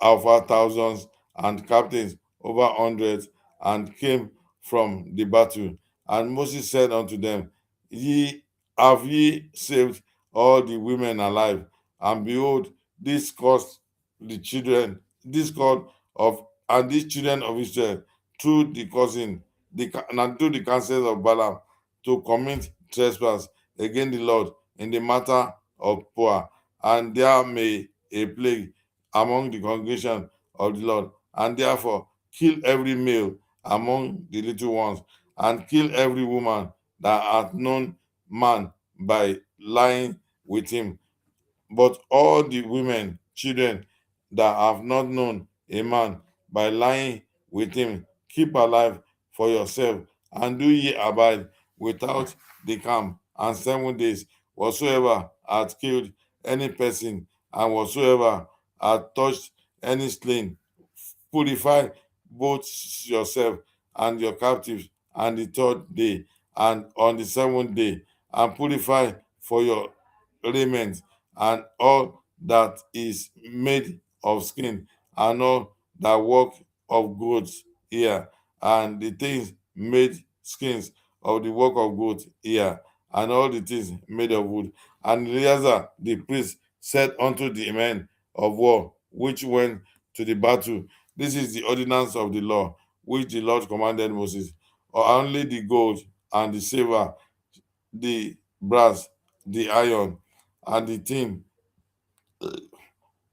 over thousands and captains over hundreds, and came from the battle. And Moses said unto them, Ye have ye saved all the women alive? And behold, this caused the children, this God of and these children of Israel through the cousin, and through the counsels of Balaam, to commit trespass against the Lord in the matter of poor, and there may a plague among the congregation of the Lord, and therefore kill every male among the little ones, and kill every woman that hath known man by lying with him. But all the women, children that have not known a man by lying with him, keep alive for yourself, and do ye abide without the camp, and 7 days. Whatsoever hath killed any person, and whatsoever hath touched any slain, purify both yourself and your captives, and the third day, and on the 7th day, and purify for your raiment, and all that is made of skin, and all that work of goat's ear, and the things made skins of the work of goat ear, and all the things made of wood. And Eleazar the priest said unto the men of war which went to the battle, This is the ordinance of the law which the Lord commanded Moses. Or only the gold and the silver, the brass, the iron, and the tin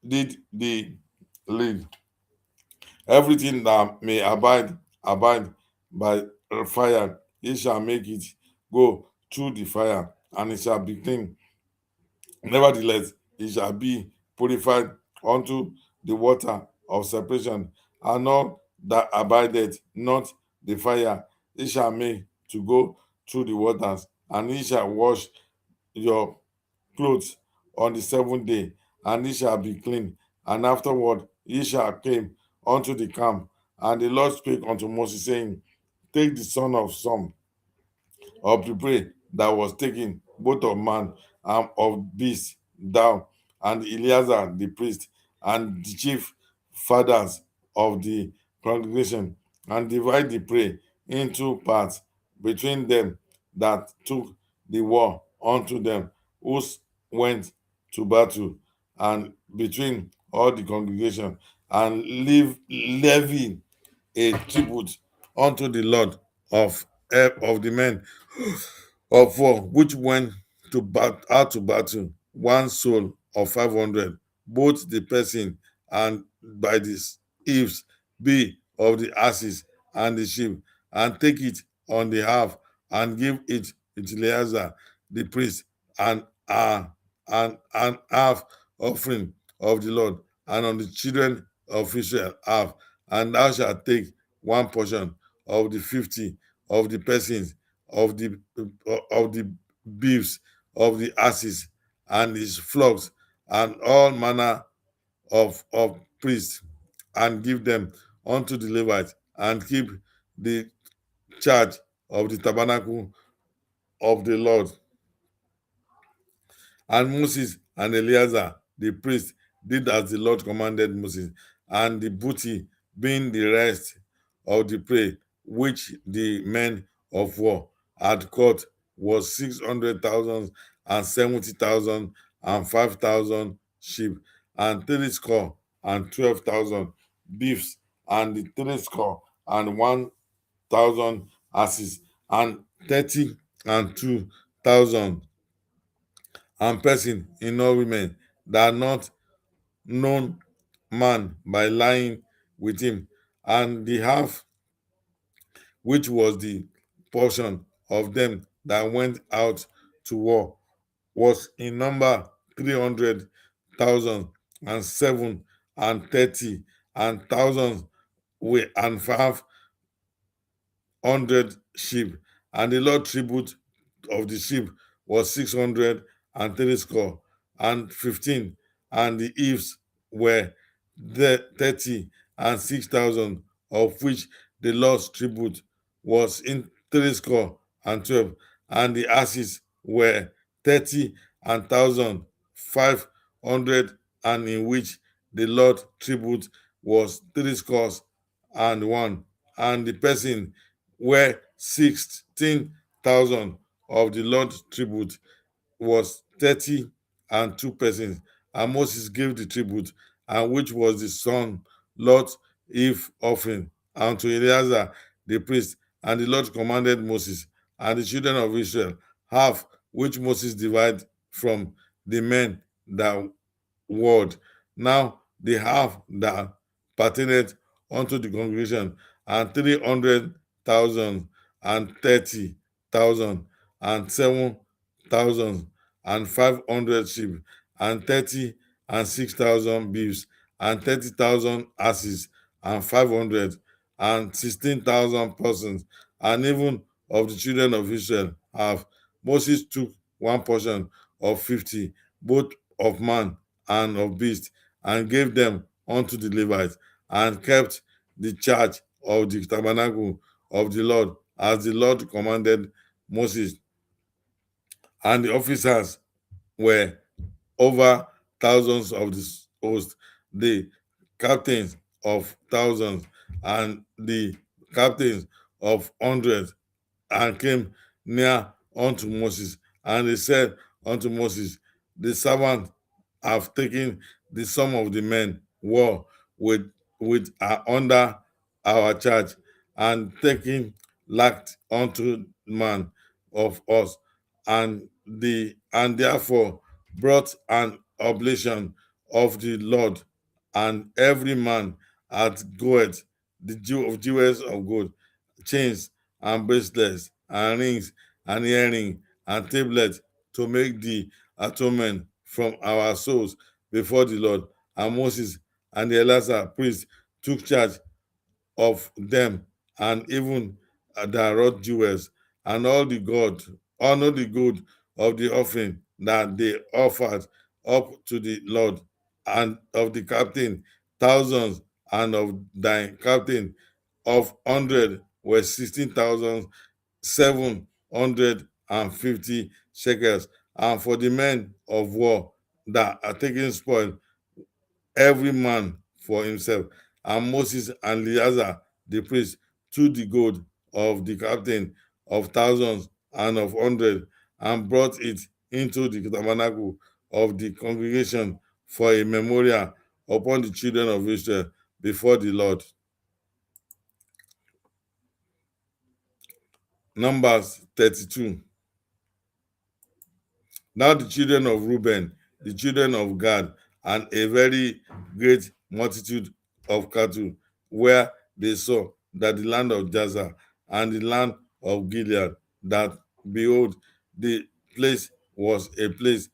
did the lead. Everything that may abide by fire, he shall make it go through the fire, and it shall be clean. Nevertheless, it shall be purified unto the water of separation, and all that abideth not the fire, he shall make to go through the waters, and he shall wash your clothes on the 7th day, and he shall be clean. And afterward he shall come unto the camp. And the Lord spake unto Moses, saying, Take the son of some of the prey that was taken, both of man and of beast, down, and Eleazar the priest, and the chief fathers of the congregation, and divide the prey into parts between them that took the war unto them, who went to battle, and between all the congregation, and levy a tribute unto the Lord of the men of war which went out to battle, one soul of 500, both the person and by the eaves be of the asses and the sheep, and take it on the half, and give it to Eleazar the priest, and an half offering of the Lord, and on the children of Israel half. And thou shalt take one portion of the 50 of the persons of the beeves of the asses and his flocks, and all manner of priests, and give them unto the Levites, and keep the charge of the tabernacle of the Lord. And Moses and Eleazar the priest did as the Lord commanded Moses, and the booty, being the rest of the prey which the men of war had caught, was 600,000 and 70,000 and 5,000 sheep, and threescore and 12,000 beeves, and the threescore and 1,000 asses, and 30 and 2,000 and person in all women that are not known man by lying with him. And the half which was the portion of them that went out to war was in number 300,007 and thousands with and 500 sheep. And the Lord tribute of the sheep was 600 and threescore and 15, and the eves were 30 and 6,000, of which the Lord's tribute was in threescore and 12, and the asses were 30 and 1,500, and in which the Lord tribute was threescore and 1, and the person were 16,000 of the Lord tribute was 30 and 2 persons. And Moses gave the tribute, and which was the son Lot Eve offering unto Eleazar the priest. And the Lord commanded Moses and the children of Israel half which Moses divided from the men that word. Now the half that pertained unto the congregation, and 300,000 and 30,000 and 7,000 and 500 sheep, and 30 and 6,000 beeves, and 30,000 asses, and 500 and 16,000 persons, and even of the children of Israel have. Moses took one portion of 50, both of man and of beast, and gave them unto the Levites, and kept the charge of the tabernacle of the Lord, as the Lord commanded Moses. And the officers were over thousands of the host, the captains of thousands, and the captains of hundreds, and came near unto Moses. And they said unto Moses, the servant have taken the sum of the men war with are under our charge, and taking lacked unto man of us, and therefore brought an oblation of the Lord, and every man hath goeth the jewels of gold, chains and bracelets and rings and earrings and tablets, to make the atonement from our souls before the Lord. And Moses and the Eleazar priest took charge of them, and even the wrought jewels, and all the gold, honor the gold of the offering that they offered up to the Lord, and of the captain thousands, and of thy captain of 100 were 16,750 shekels. And for the men of war that are taking spoil, every man for himself. And Moses and Eleazar the priest took the gold of the captain of thousands and of 100, and brought it into the tabernacle of the congregation for a memorial upon the children of Israel before the Lord. Numbers 32. Now the children of Reuben, the children of Gad, and a very great multitude of cattle, where they saw that the land of Jazer and the land of Gilead, that behold, the place was a place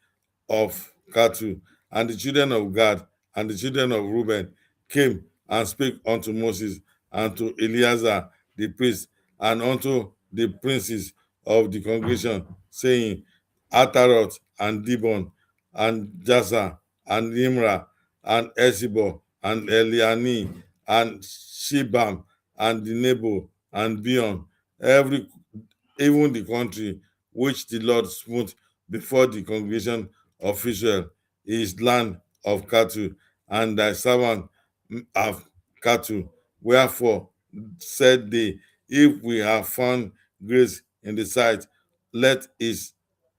of cattle. And the children of Gad and the children of Reuben came and spake unto Moses and to Eleazar the priest, and unto the princes of the congregation, saying, Ataroth and Dibon and Jazer and Nimrah and Esibon and Eliani and Shibam and the Nebo and Beon, every even the country which the Lord smote before the congregation of Israel, is land of cattle, and thy servant have cattle. Wherefore said they, if we have found grace in the sight, let his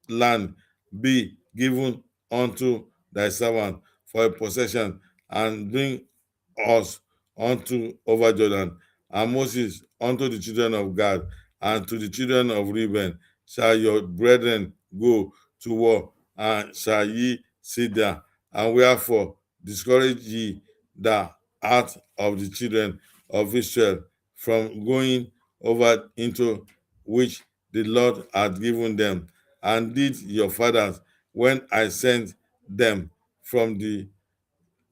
land be given unto thy servant for a possession, and bring us unto over Jordan. And Moses unto the children of Gad and to the children of Reuben, shall your brethren go to war, and shall ye sit there? And wherefore discourage ye the heart of the children of Israel from going over into which the Lord had given them? And did your fathers, when I sent them from the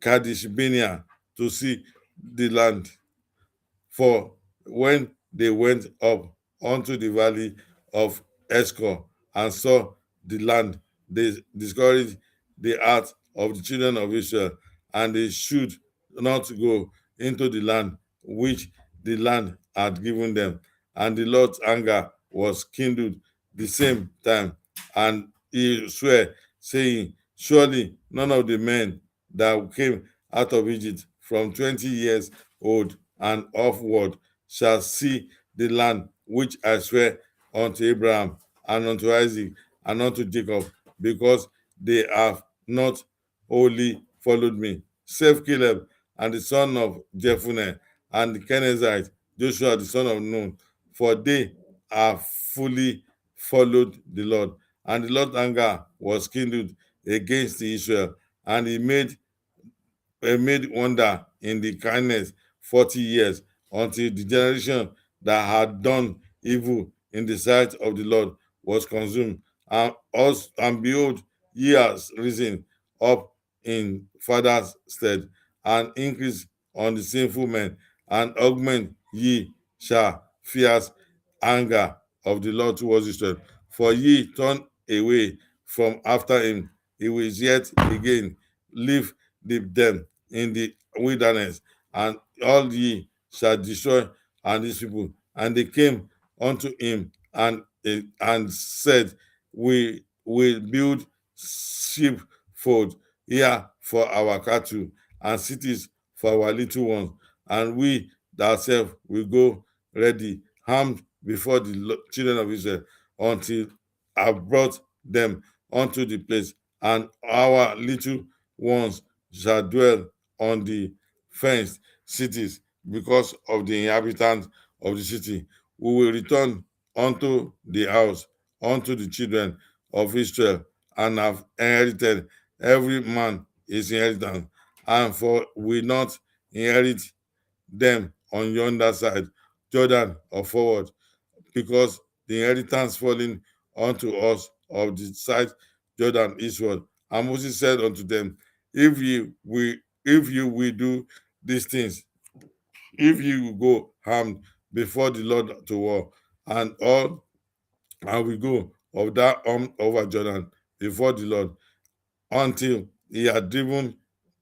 Kadesh Barnea to see the land? For when they went up unto the valley of Escol and saw the land, they discouraged the heart of the children of Israel, and they should not go into the land which the land had given them. And the Lord's anger was kindled the same time, and he swore, saying, surely none of the men that came out of Egypt from 20 years old and upward shall see the land which I swear unto Abraham and unto Isaac and unto Jacob, because they have not wholly followed me, save Caleb and the son of Jephunneh and the Kenizzite Joshua the son of Nun, for they have fully followed the Lord. And the Lord's anger was kindled against Israel, and he made wonder in the kindness 40 years, until the generation that had done evil in the sight of the Lord was consumed. And behold, ye are risen up in father's stead, and increase on the sinful men, and augment ye shall fierce anger of the Lord towards Israel. For ye turn away from after him, he will yet again leave them in the wilderness, and all ye shall destroy and these people. And they came unto him and said, we will build sheepfold here for our cattle, and cities for our little ones, and we ourselves will go ready, armed before the children of Israel, until I brought them unto the place, and our little ones shall dwell on the fenced cities because of the inhabitants of the city. We will return unto the house, unto the children of Israel, and have inherited every man his inheritance, and for we not inherit them on yonder side, Jordan or forward, because the inheritance falling unto us of the side Jordan eastward. And Moses said unto them, if you will do these things, if you will go armed before the Lord to war, and all and we go of that arm over Jordan before the Lord, until he had driven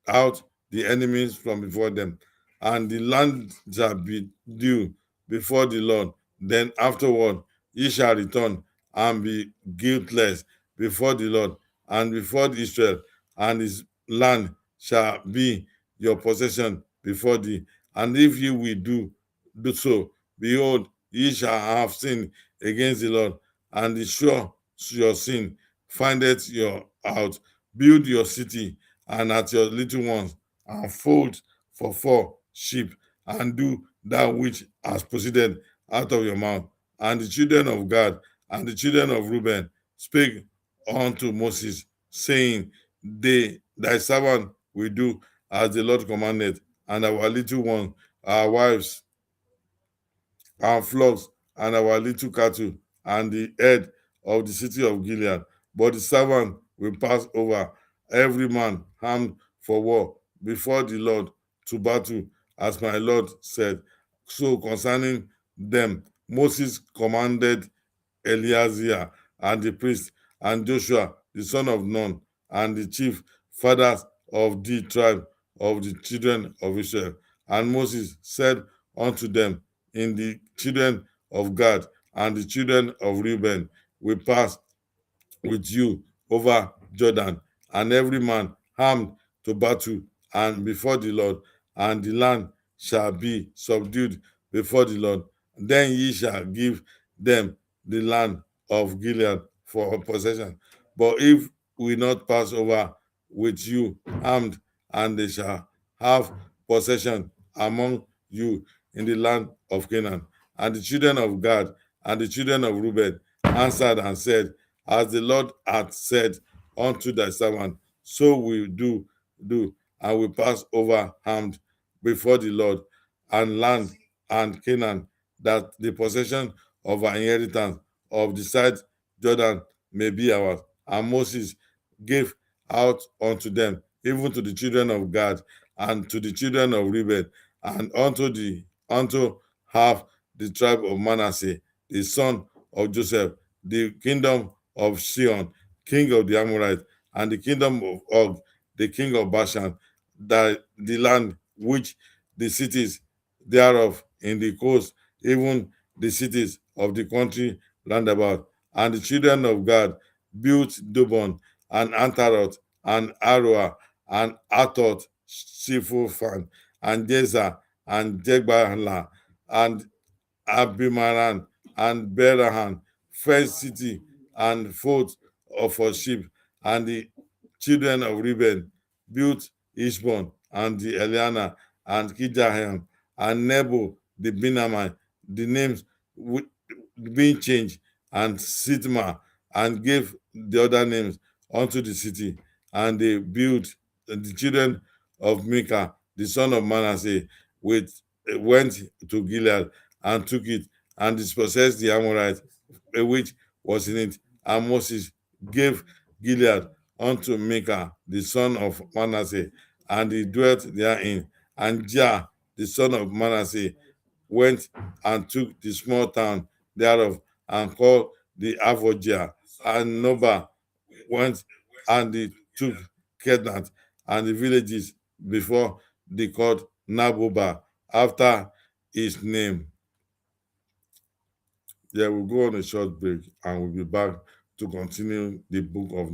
out the enemies from before them, and the land shall be due before the Lord. Then afterward ye shall return and be guiltless before the Lord and before Israel, and his land shall be your possession before thee. And if you will do so, behold, ye shall have sinned against the Lord, and the sure your sin findeth your out. Build your city, and at your little ones, and fold for 4 sheep, and do that which has proceeded out of your mouth. And the children of Gad and the children of Reuben spake unto Moses, saying, thy servant will do as the Lord commanded, and our little ones, our wives, our flocks, and our little cattle, and the head of the city of Gilead. But the servant will pass over, every man armed for war, before the Lord to battle, as my Lord said. So concerning them, Moses commanded Eleazar and the priest, and Joshua the son of Nun, and the chief fathers of the tribe of the children of Israel. And Moses said unto them, in the children of Gad and the children of Reuben will pass with you over Jordan, and every man armed to battle, and before the Lord, and the land shall be subdued before the Lord. Then ye shall give them the land of Gilead for possession. But if we not pass over with you armed, and they shall have possession among you in the land of Canaan. And the children of Gad and the children of Reuben answered and said, as the Lord hath said unto thy servant, so we do, and we pass over armed before the Lord, and land and Canaan, that the possession of our inheritance of the side Jordan may be ours. And Moses gave out unto them, even to the children of Gad and to the children of Reuben, and unto half the tribe of Manasseh, the son of Joseph, the kingdom of Sion, king of the Amorites, and the kingdom of Og, the king of Bashan, that the land which the cities thereof in the coast even the cities of the country round about. And the children of Gad built Dubon and Antaroth and Aroah and Atot, Shifufan and Jeza and Jegbalah and Abimaran and Berahan, first city and fourth of her sheep. And the children of Reuben built Ishbon and the Eliana and Kijahem and Nebo the Binamite, the names being changed, and Sitma, and gave the other names unto the city. And they built the children of Micah, the son of Manasseh, with went to Gilead and took it and dispossessed the Amorites, which was in it. And Moses gave Gilead unto Micah, the son of Manasseh, and he dwelt therein. And Jah, the son of Manasseh, went and took the small town thereof and called the Avodia. And Noba went and he took Kednat and the villages before they called Naboba after his name. Yeah, we'll go on a short break and we'll be back to continue the book of